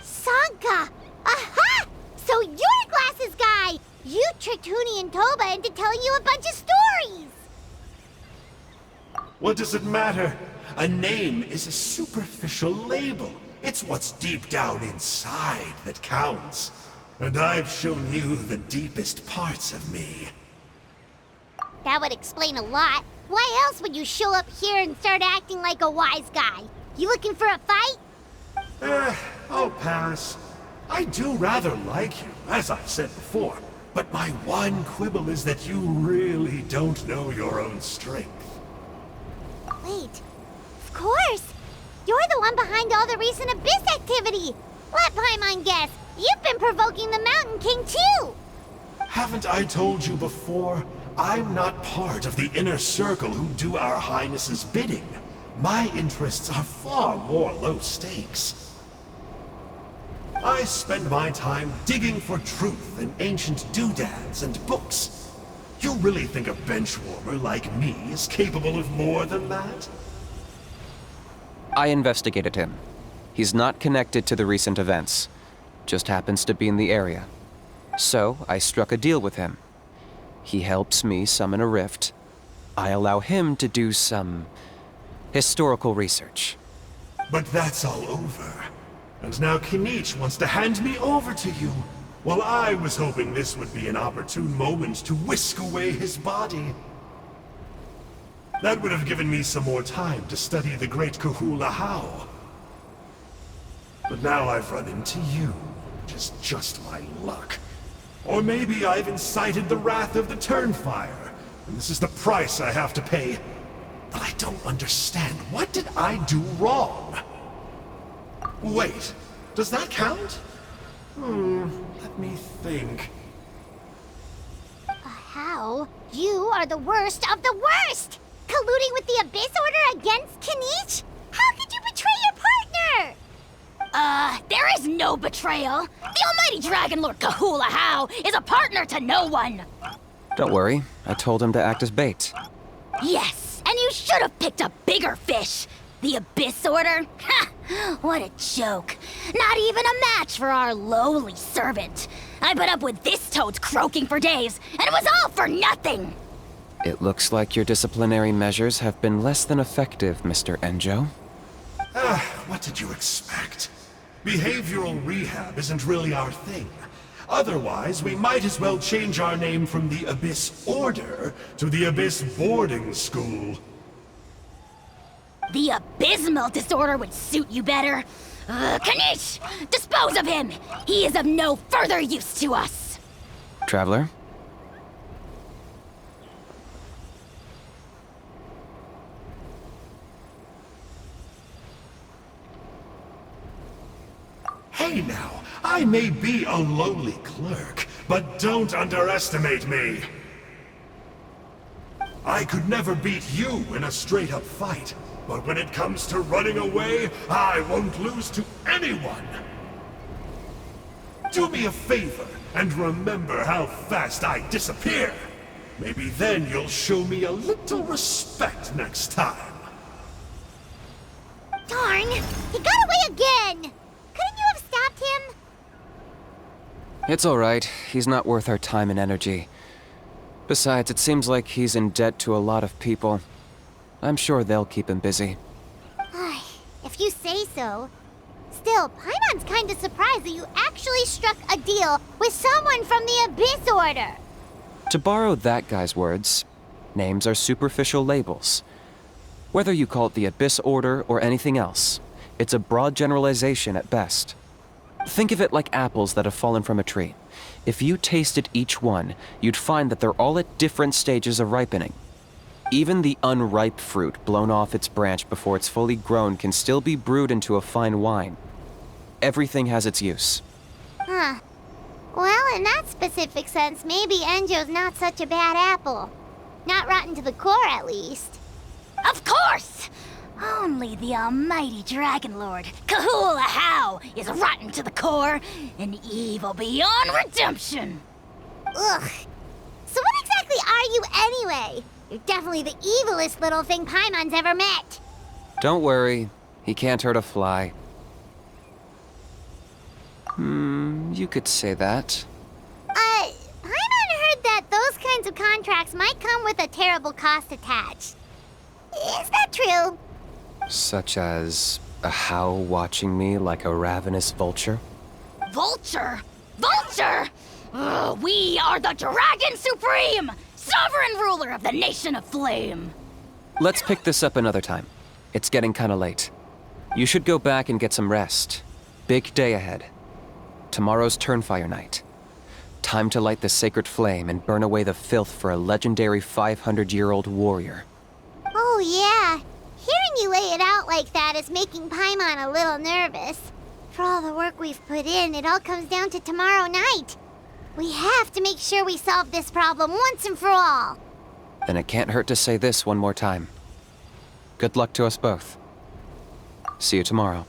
Sanka! Aha! So you're Glasses Guy! You tricked Huni and Toba into telling you a bunch of stories! What does it matter? A name is a superficial label. It's what's deep down inside that counts. And I've shown you the deepest parts of me. That would explain a lot. Why else would you show up here and start acting like a wise guy? You looking for a fight? I'll pass. I do rather like you, as I've said before, but my one quibble is that you really don't know your own strength. Wait, of course! You're the one behind all the recent Abyss activity! Let Paimon guess, you've been provoking the Mountain King too! Haven't I told you before? I'm not part of the inner circle who do our Highness's bidding. My interests are far more low stakes. I spend my time digging for truth in ancient doodads and books. You really think a benchwarmer like me is capable of more than that? I investigated him. He's not connected to the recent events. Just happens to be in the area. So, I struck a deal with him. He helps me summon a rift. I allow him to do some historical research. But that's all over. And now Kinich wants to hand me over to you. Well, I was hoping this would be an opportune moment to whisk away his body. That would have given me some more time to study the great Kahula How. But now I've run into you, which is just my luck. Or maybe I've incited the wrath of the Turnfire, and this is the price I have to pay. But I don't understand. What did I do wrong? Wait, does that count? Let me think. How? You are the worst of the worst! Colluding with the Abyss Order against Kinich? How could you betray your partner? There is no betrayal. The almighty Dragon Lord Kahula How is a partner to no one. Don't worry, I told him to act as bait. Yes, and you should have picked a bigger fish. The Abyss Order? Ha! What a joke. Not even a match for our lowly servant. I put up with this toad's croaking for days, and it was all for nothing. It looks like your disciplinary measures have been less than effective, Mr. Enjo. What did you expect? Behavioral rehab isn't really our thing. Otherwise, we might as well change our name from the Abyss Order to the Abyss Boarding School. The abysmal disorder would suit you better. Kanish! Dispose of him! He is of no further use to us! Traveler? Hey now, I may be a lowly clerk, but don't underestimate me. I could never beat you in a straight-up fight, but when it comes to running away, I won't lose to anyone. Do me a favor and remember how fast I disappear. Maybe then you'll show me a little respect next time. Darn! He got away again! Couldn't you have stopped him? It's alright. He's not worth our time and energy. Besides, it seems like he's in debt to a lot of people. I'm sure they'll keep him busy. If you say so. Still, Paimon's kinda surprised that you actually struck a deal with someone from the Abyss Order. To borrow that guy's words, names are superficial labels. Whether you call it the Abyss Order or anything else, it's a broad generalization at best. Think of it like apples that have fallen from a tree. If you tasted each one, you'd find that they're all at different stages of ripening. Even the unripe fruit blown off its branch before it's fully grown can still be brewed into a fine wine. Everything has its use. Huh. Well, in that specific sense, maybe Enjo's not such a bad apple. Not rotten to the core, at least. Of course! Only the almighty Dragon Lord, Kahula How, is rotten to the core and evil beyond redemption. Ugh. So what exactly are you anyway? You're definitely the evilest little thing Paimon's ever met. Don't worry, he can't hurt a fly. You could say that. Paimon heard that those kinds of contracts might come with a terrible cost attached. Is that true? Such as a how watching me like a ravenous vulture? Vulture? Vulture? We are the Dragon Supreme! sovereign ruler of the nation of flame. Let's pick this up another time. It's getting kinda late. You should go back and get some rest. Big day ahead. Tomorrow's Turnfire night. Time to light the sacred flame and burn away the filth for a legendary 500-year-old warrior. Oh, yeah. Hearing you lay it out like that is making Paimon a little nervous. For all the work we've put in, it all comes down to tomorrow night. We have to make sure we solve this problem once and for all. Then it can't hurt to say this one more time. Good luck to us both. See you tomorrow.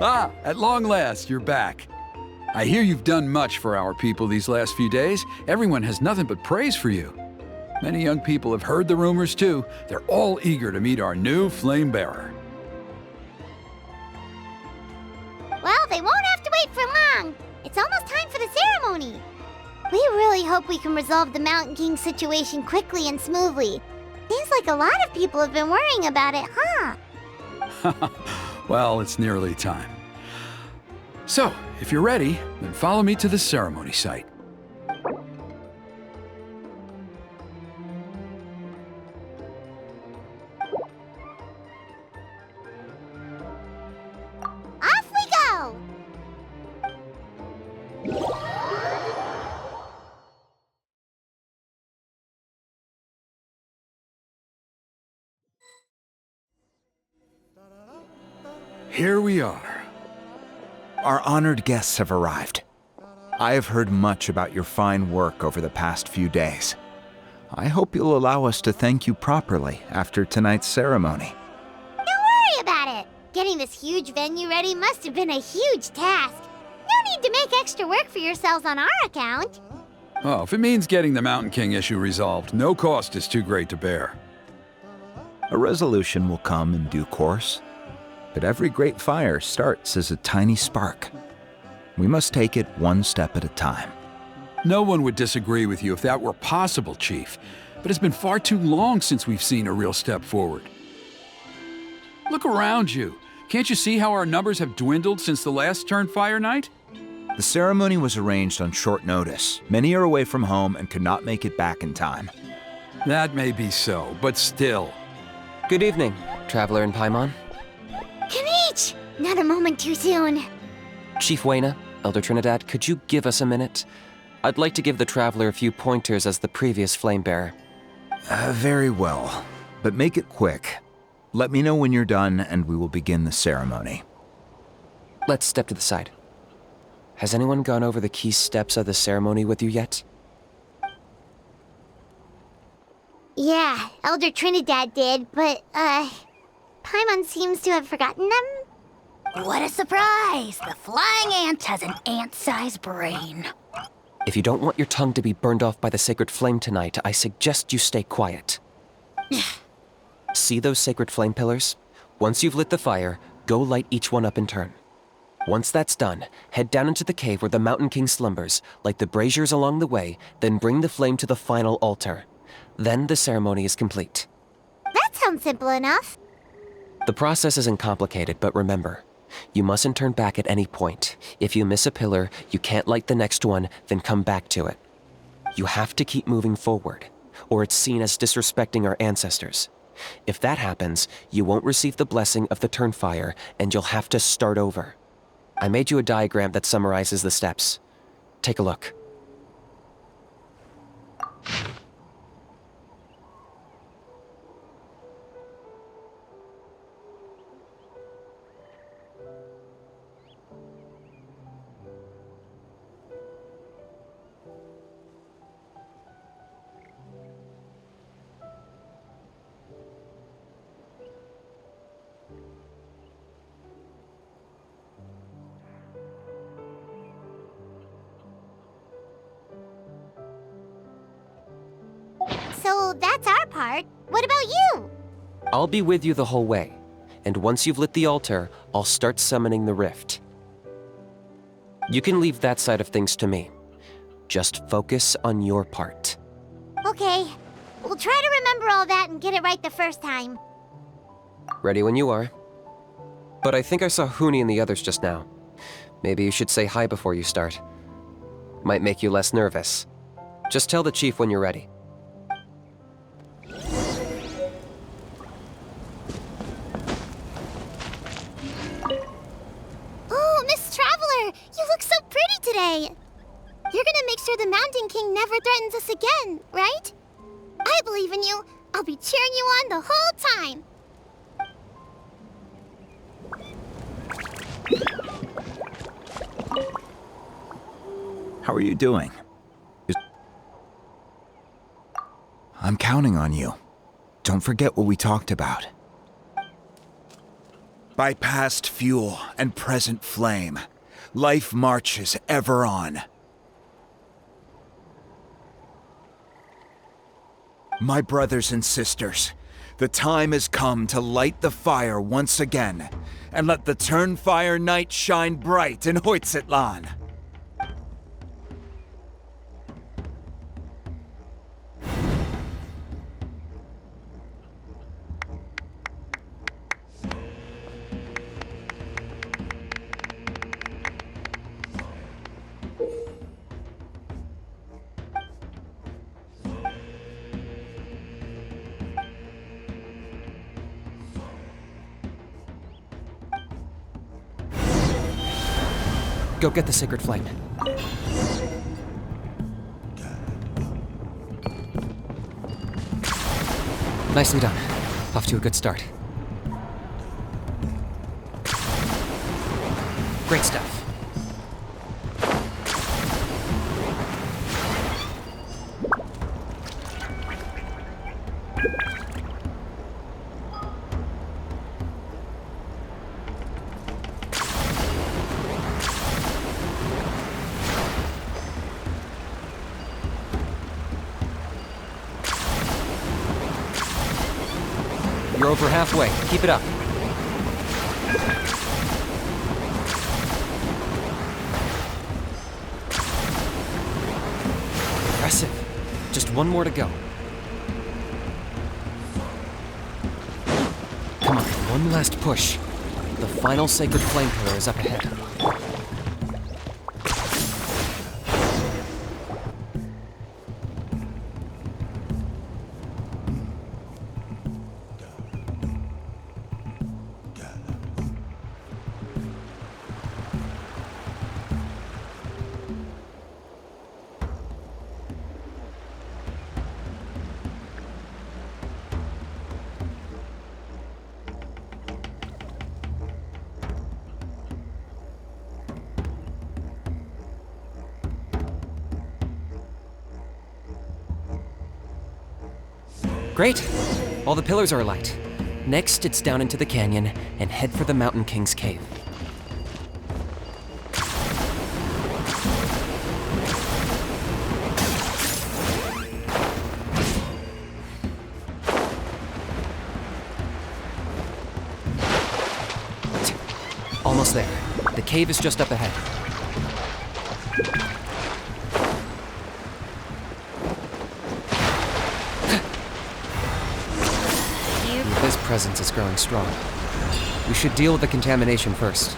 Ah, at long last, you're back. I hear you've done much for our people these last few days. Everyone has nothing but praise for you. Many young people have heard the rumors too. They're all eager to meet our new flame bearer. Well, they won't have to wait for long. It's almost time for the ceremony. We really hope we can resolve the Mountain King situation quickly and smoothly. Seems like a lot of people have been worrying about it, huh? Well, it's nearly time. So, if you're ready, then follow me to the ceremony site. Off we go! Here we are. Our honored guests have arrived. I have heard much about your fine work over the past few days. I hope you'll allow us to thank you properly after tonight's ceremony. Don't worry about it. Getting this huge venue ready must have been a huge task. No need to make extra work for yourselves on our account. Oh, if it means getting the Mountain King issue resolved, no cost is too great to bear. A resolution will come in due course. But every great fire starts as a tiny spark. We must take it one step at a time. No one would disagree with you if that were possible, Chief. But it's been far too long since we've seen a real step forward. Look around you. Can't you see how our numbers have dwindled since the last Turnfire night? The ceremony was arranged on short notice. Many are away from home and could not make it back in time. That may be so, but still. Good evening, Traveler and Paimon. Kanich! Not a moment too soon. Chief Wayna, Elder Trinidad, could you give us a minute? I'd like to give the Traveler a few pointers as the previous flame bearer. Very well, but make it quick. Let me know when you're done and we will begin the ceremony. Let's step to the side. Has anyone gone over the key steps of the ceremony with you yet? Yeah, Elder Trinidad did, but, Paimon seems to have forgotten them. What a surprise! The flying ant has an ant-sized brain. If you don't want your tongue to be burned off by the sacred flame tonight, I suggest you stay quiet. See those sacred flame pillars? Once you've lit the fire, go light each one up in turn. Once that's done, head down into the cave where the Mountain King slumbers, light the braziers along the way, then bring the flame to the final altar. Then the ceremony is complete. That sounds simple enough. The process isn't complicated, but remember, you mustn't turn back at any point. If you miss a pillar, you can't light the next one, then come back to it. You have to keep moving forward, or it's seen as disrespecting our ancestors. If that happens, you won't receive the blessing of the Turnfire, and you'll have to start over. I made you a diagram that summarizes the steps. Take a look. that's our part. What about you? I'll be with you the whole way, and once you've lit the altar, I'll start summoning the rift. You can leave that side of things to me. Just focus on your part. Okay. We'll try to remember all that and get it right the first time. Ready when you are. But I think I saw Huni and the others just now. Maybe you should say hi before you start. Might make you less nervous. Just tell the chief when you're ready. Oh, Miss Traveler! You look so pretty today! You're gonna make sure the Mountain King never threatens us again, right? I believe in you. I'll be cheering you on the whole time. How are you doing? I'm counting on you. Don't forget what we talked about. By past fuel and present flame, life marches ever on. My brothers and sisters, the time has come to light the fire once again, and let the Turnfire night shine bright in Hoytzitlan. Go get the sacred flame. Nicely done. Off to a good start. Great stuff. You're over halfway. Keep it up. Impressive. Just one more to go. Come on, one last push. The final sacred flame pillar is up ahead. Great! All the pillars are alight. Next, it's down into the canyon and head for the Mountain King's cave. Almost there. The cave is just up ahead. His presence is growing strong. We should deal with the contamination first.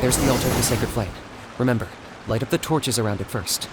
There's the altar of the sacred flame. Remember, light up the torches around it first.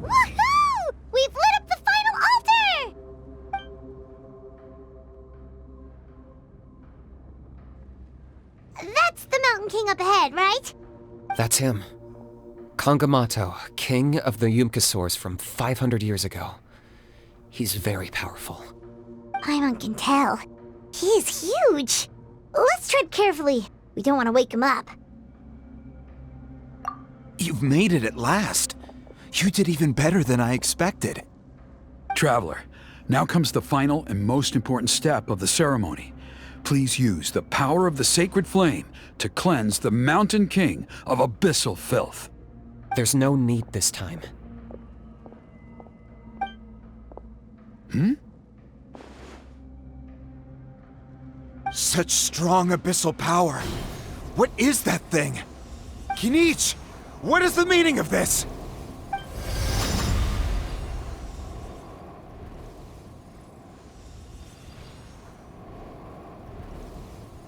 Woohoo! We've lit up the final altar! That's the Mountain King up ahead, right? That's him. Kangamato, king of the Yumkasaurs from 500 years ago. He's very powerful. Paimon can tell. He is huge. Let's tread carefully. We don't want to wake him up. You've made it at last. You did even better than I expected. Traveler, now comes the final and most important step of the ceremony. Please use the power of the sacred flame to cleanse the Mountain King of abyssal filth. There's no need this time. Such strong abyssal power. What is that thing? Kinich, what is the meaning of this?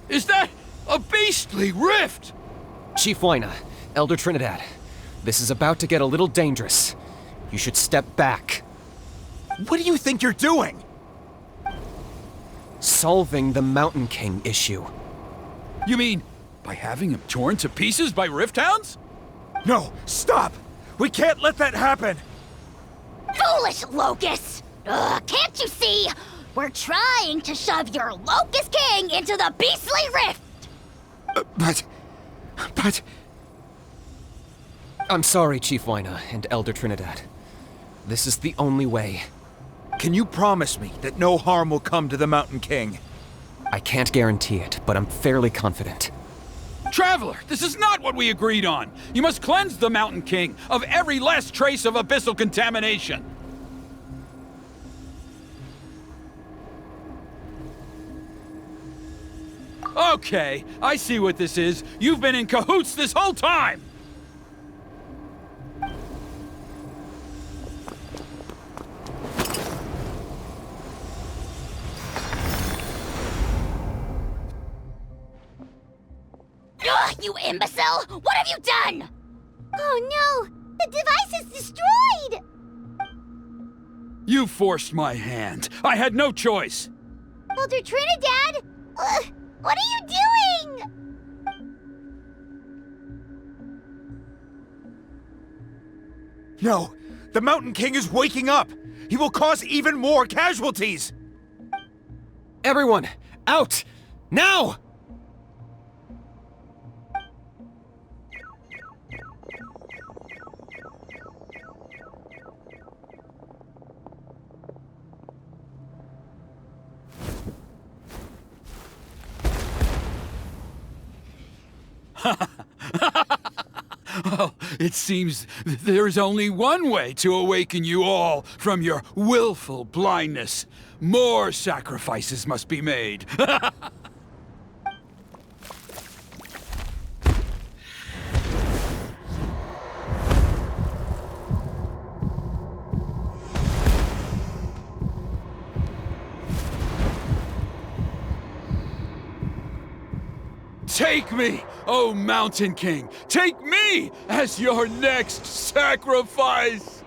Is that a beastly rift? Chief Wyna, Elder Trinidad, this is about to get a little dangerous. You should step back. What do you think you're doing? Solving the Mountain King issue. You mean by having him torn to pieces by rift hounds? No, stop! We can't let that happen! Foolish Locust! Ugh, can't you see? We're trying to shove your Locust King into the beastly rift! But... I'm sorry, Chief Wyna and Elder Trinidad. This is the only way. Can you promise me that no harm will come to the Mountain King? I can't guarantee it, but I'm fairly confident. Traveler, this is not what we agreed on. You must cleanse the Mountain King of every last trace of abyssal contamination. Okay, I see what this is. You've been in cahoots this whole time! Ugh, you imbecile! What have you done? Oh no! The device is destroyed! You forced my hand. I had no choice. Elder Trinidad! What are you doing? No! The Mountain King is waking up! He will cause even more casualties! Everyone, out! Now! Oh, it seems there's only one way to awaken you all from your willful blindness. More sacrifices must be made. Take me, O Mountain King! Take me as your next sacrifice!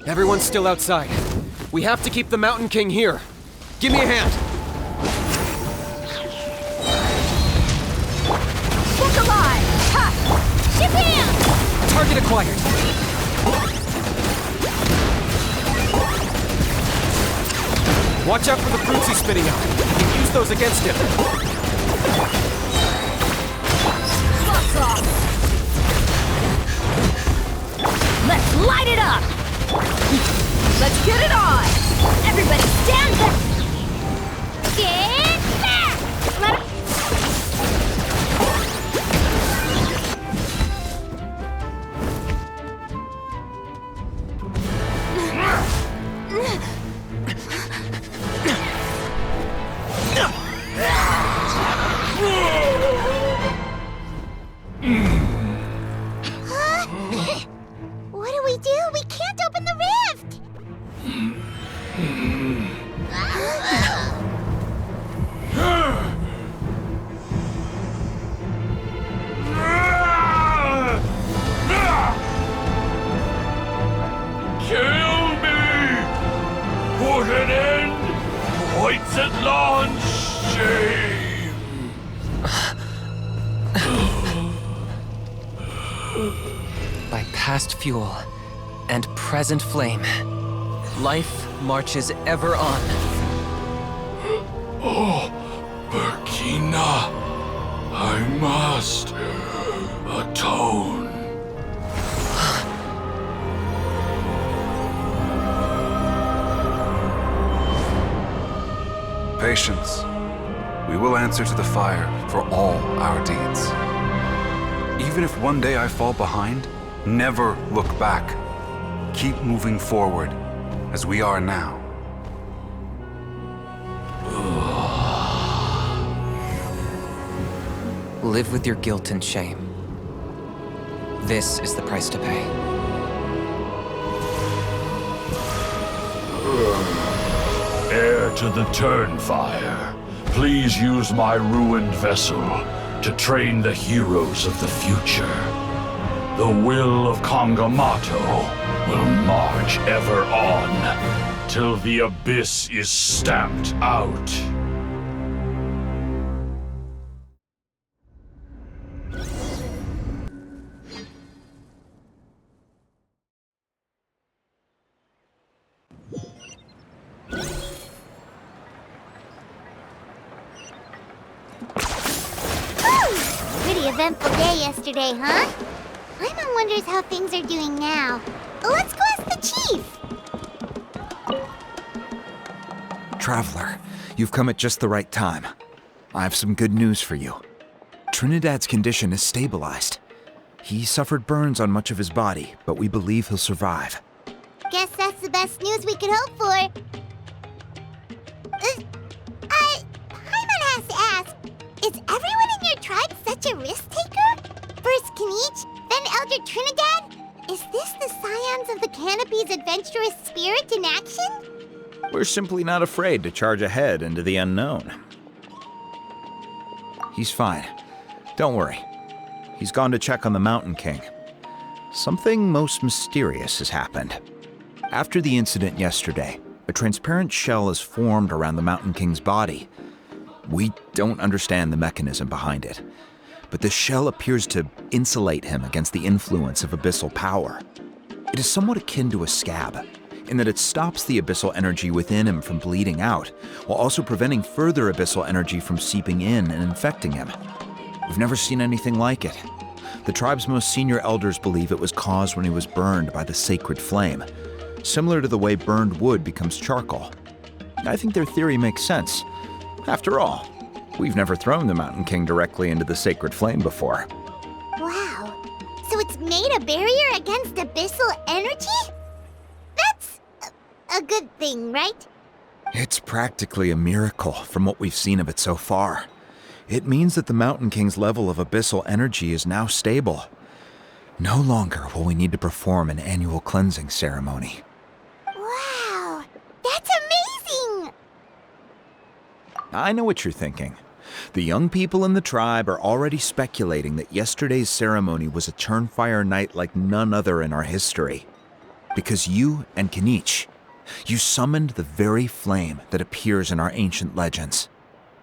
Everyone's still outside. We have to keep the Mountain King here. Give me a hand. Look alive! Ha! Ship hands! Target acquired. Watch out for the fruits he's spitting out. You can use those against him. Let's light it up! Let's get it on! Everybody stand back! Get back! Let What do we do? We can't open the rift! Kill me! Put an end to White's shame! By past fuel and present flame, life marches ever on. Oh, Burkina, I must atone. Patience. We will answer to the fire for all our deeds. Even if one day I fall behind, never look back. Keep moving forward, as we are now. Live with your guilt and shame. This is the price to pay. Heir to the Turnfire, please use my ruined vessel to train the heroes of the future. The will of Kangamato will march ever on, till the abyss is stamped out. Pretty eventful day yesterday, huh? Paimon wonders how things are doing now. Let's go ask the chief! Traveler, you've come at just the right time. I have some good news for you. Trinidad's condition is stabilized. He suffered burns on much of his body, but we believe he'll survive. Guess that's the best news we could hope for. Paimon has to ask, is everyone in your tribe such a risk-taker? First Kinich, then Elder Trinidad? Is this the Scions of the Canopy's adventurous spirit in action? We're simply not afraid to charge ahead into the unknown. He's fine. Don't worry. He's gone to check on the Mountain King. Something most mysterious has happened. After the incident yesterday, a transparent shell has formed around the Mountain King's body. We don't understand the mechanism behind it, but the shell appears to insulate him against the influence of abyssal power. It is somewhat akin to a scab, in that it stops the abyssal energy within him from bleeding out, while also preventing further abyssal energy from seeping in and infecting him. We've never seen anything like it. The tribe's most senior elders believe it was caused when he was burned by the sacred flame, similar to the way burned wood becomes charcoal. I think their theory makes sense. After all, we've never thrown the Mountain King directly into the sacred flame before. Wow. So it's made a barrier against abyssal energy? That's a good thing, right? It's practically a miracle from what we've seen of it so far. It means that the Mountain King's level of abyssal energy is now stable. No longer will we need to perform an annual cleansing ceremony. Wow, that's amazing! I know what you're thinking. The young people in the tribe are already speculating that yesterday's ceremony was a Turnfire night like none other in our history. Because you and Kinich, you summoned the very flame that appears in our ancient legends.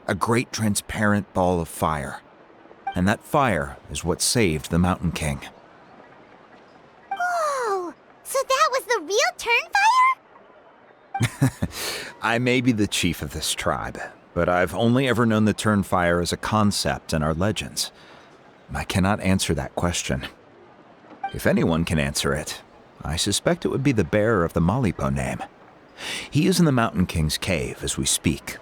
A great transparent ball of fire. And that fire is what saved the Mountain King. Whoa! So that was the real Turnfire? I may be the chief of this tribe, but I've only ever known the Turnfire as a concept in our legends. I cannot answer that question. If anyone can answer it, I suspect it would be the bearer of the Malipo name. He is in the Mountain King's cave as we speak.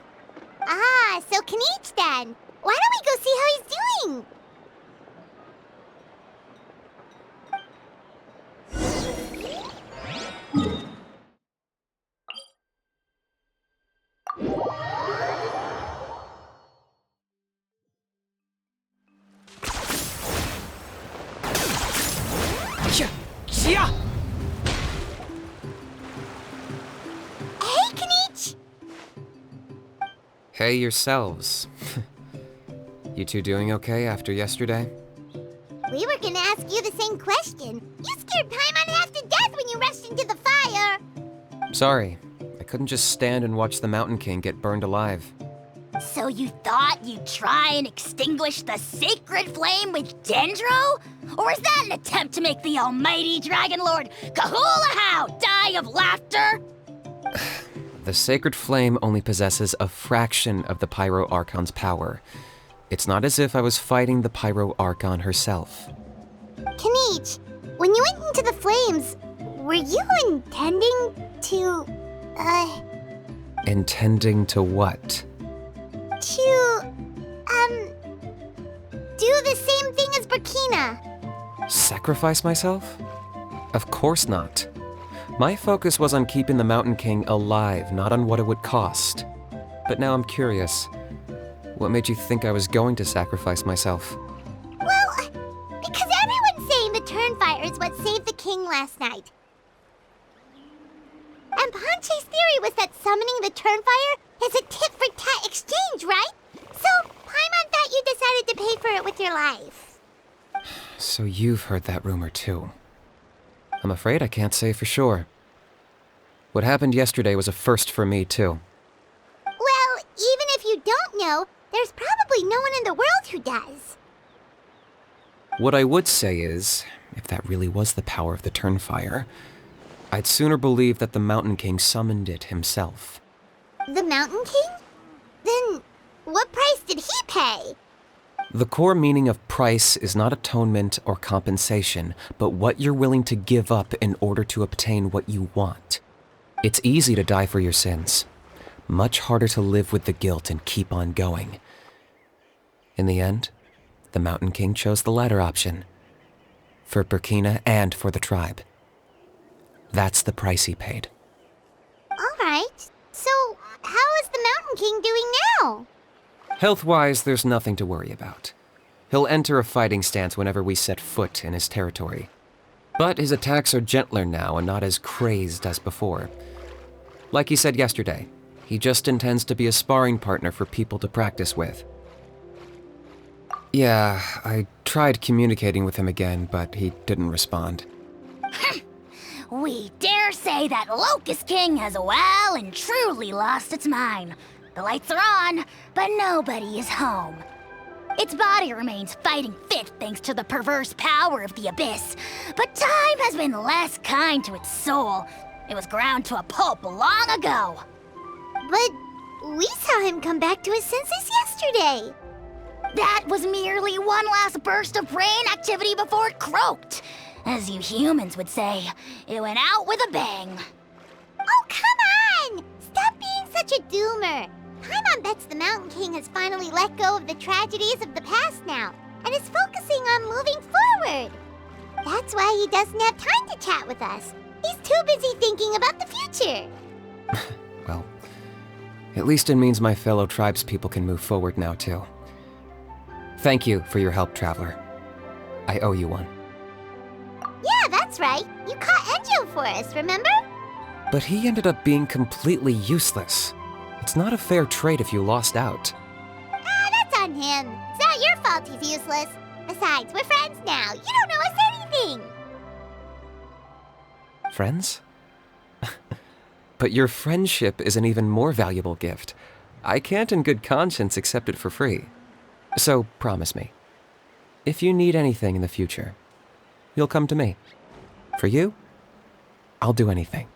Ah, so Canich then. Why don't we go see how he's doing? Hey, Canich! Hey yourselves. You two doing okay after yesterday? We were gonna ask you the same question. You scared Paimon half to death when you rushed into the fire. Sorry, I couldn't just stand and watch the Mountain King get burned alive. So you thought you'd try and extinguish the sacred flame with Dendro? Or is that an attempt to make the almighty Dragon Lord Kahulahow die of laughter? The sacred flame only possesses a fraction of the Pyro Archon's power. It's not as if I was fighting the Pyro Archon herself. Canich, when you went into the flames, were you intending to, Intending to what? do the same thing as Burkina? Sacrifice myself? Of course not. My focus was on keeping the Mountain King alive, not on what it would cost. But now I'm curious. What made you think I was going to sacrifice myself? Well, because everyone's saying the Turnfire is what saved the king last night. And Ponche's theory was that summoning the Turnfire is a tit-for-tat exchange, right? So, Paimon thought you decided to pay for it with your life. So you've heard that rumor too. I'm afraid I can't say for sure. What happened yesterday was a first for me too. Well, even if you don't know, there's probably no one in the world who does. What I would say is, if that really was the power of the Turnfire, I'd sooner believe that the Mountain King summoned it himself. The Mountain King? Then, what price did he pay? The core meaning of price is not atonement or compensation, but what you're willing to give up in order to obtain what you want. It's easy to die for your sins. Much harder to live with the guilt and keep on going. In the end, the Mountain King chose the latter option. For Burkina and for the tribe. That's the price he paid. All right. So, how is the Mountain King doing now? Health-wise, there's nothing to worry about. He'll enter a fighting stance whenever we set foot in his territory. But his attacks are gentler now and not as crazed as before. Like he said yesterday, he just intends to be a sparring partner for people to practice with. Yeah, I tried communicating with him again, but he didn't respond. We dare say that Locust King has well and truly lost its mind. The lights are on, but nobody is home. Its body remains fighting fit thanks to the perverse power of the Abyss, but time has been less kind to its soul. It was ground to a pulp long ago. But we saw him come back to his senses yesterday. That was merely one last burst of brain activity before it croaked. As you humans would say, it went out with a bang. Oh, come on! Stop being such a doomer. Paimon bets the Mountain King has finally let go of the tragedies of the past now, and is focusing on moving forward. That's why he doesn't have time to chat with us. He's too busy thinking about the future. Well, at least it means my fellow tribespeople can move forward now too. Thank you for your help, Traveler. I owe you one. Yeah, that's right. You caught Enjo for us, remember? But he ended up being completely useless. It's not a fair trade if you lost out. Ah, that's on him. It's not your fault he's useless. Besides, we're friends now. You don't know us anything. Friends? But your friendship is an even more valuable gift. I can't in good conscience accept it for free. So promise me, if you need anything in the future, you'll come to me. For you, I'll do anything.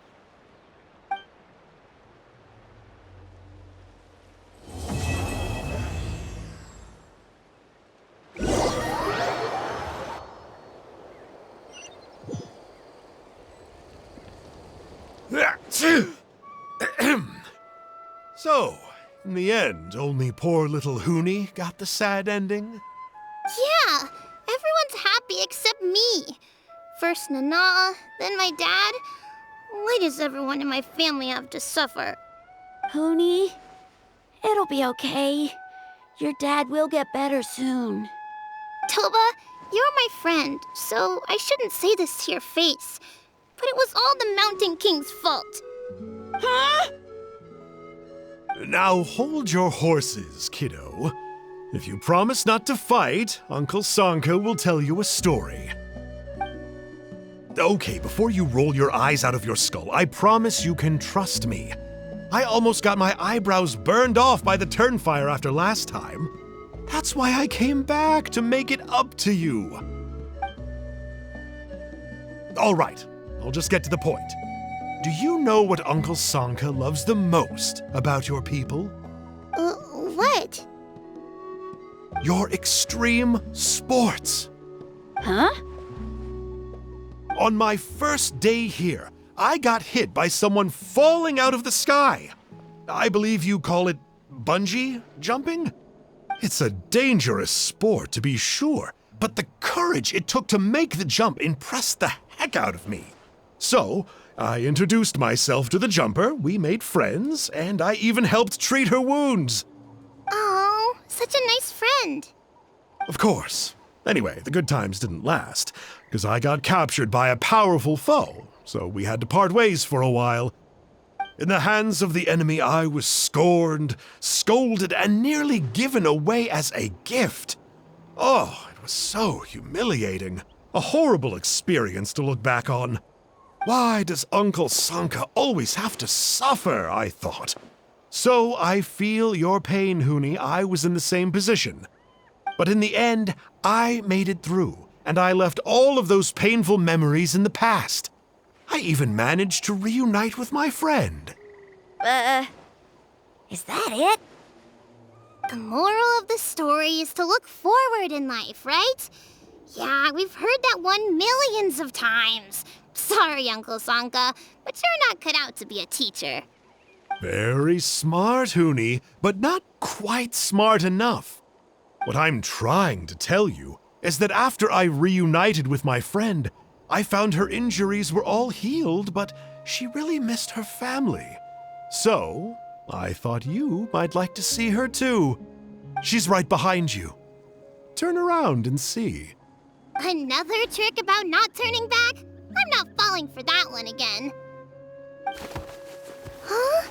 So, in the end, only poor little Hoonie got the sad ending? Yeah, everyone's happy except me. First Nana, then my dad. Why does everyone in my family have to suffer? Hoonie, it'll be okay. Your dad will get better soon. Toba, you're my friend, so I shouldn't say this to your face. But it was all the Mountain King's fault. Huh? Now hold your horses, kiddo. If you promise not to fight, Uncle Sanka will tell you a story. Okay, before you roll your eyes out of your skull, I promise you can trust me. I almost got my eyebrows burned off by the turnfire after last time. That's why I came back, to make it up to you. All right, I'll just get to the point. Do you know what Uncle Sanka loves the most about your people? What? Your extreme sports. Huh? On my first day here, I got hit by someone falling out of the sky. I believe you call it bungee jumping? It's a dangerous sport, to be sure, but the courage it took to make the jump impressed the heck out of me. So, I introduced myself to the jumper, we made friends, and I even helped treat her wounds. Oh, such a nice friend. Of course. Anyway, the good times didn't last, because I got captured by a powerful foe, so we had to part ways for a while. In the hands of the enemy, I was scorned, scolded, and nearly given away as a gift. Oh, it was so humiliating. A horrible experience to look back on. Why does Uncle Sanka always have to suffer, I thought. So I feel your pain, Hoonie. I was in the same position. But in the end, I made it through, and I left all of those painful memories in the past. I even managed to reunite with my friend. Is that it? The moral of the story is to look forward in life, right? Yeah, we've heard that one millions of times. Sorry, Uncle Sanka, but you're not cut out to be a teacher. Very smart, Hoonie, but not quite smart enough. What I'm trying to tell you is that after I reunited with my friend, I found her injuries were all healed, but she really missed her family. So, I thought you might like to see her too. She's right behind you. Turn around and see. Another trick about not turning back? I'm not falling for that one again. Huh?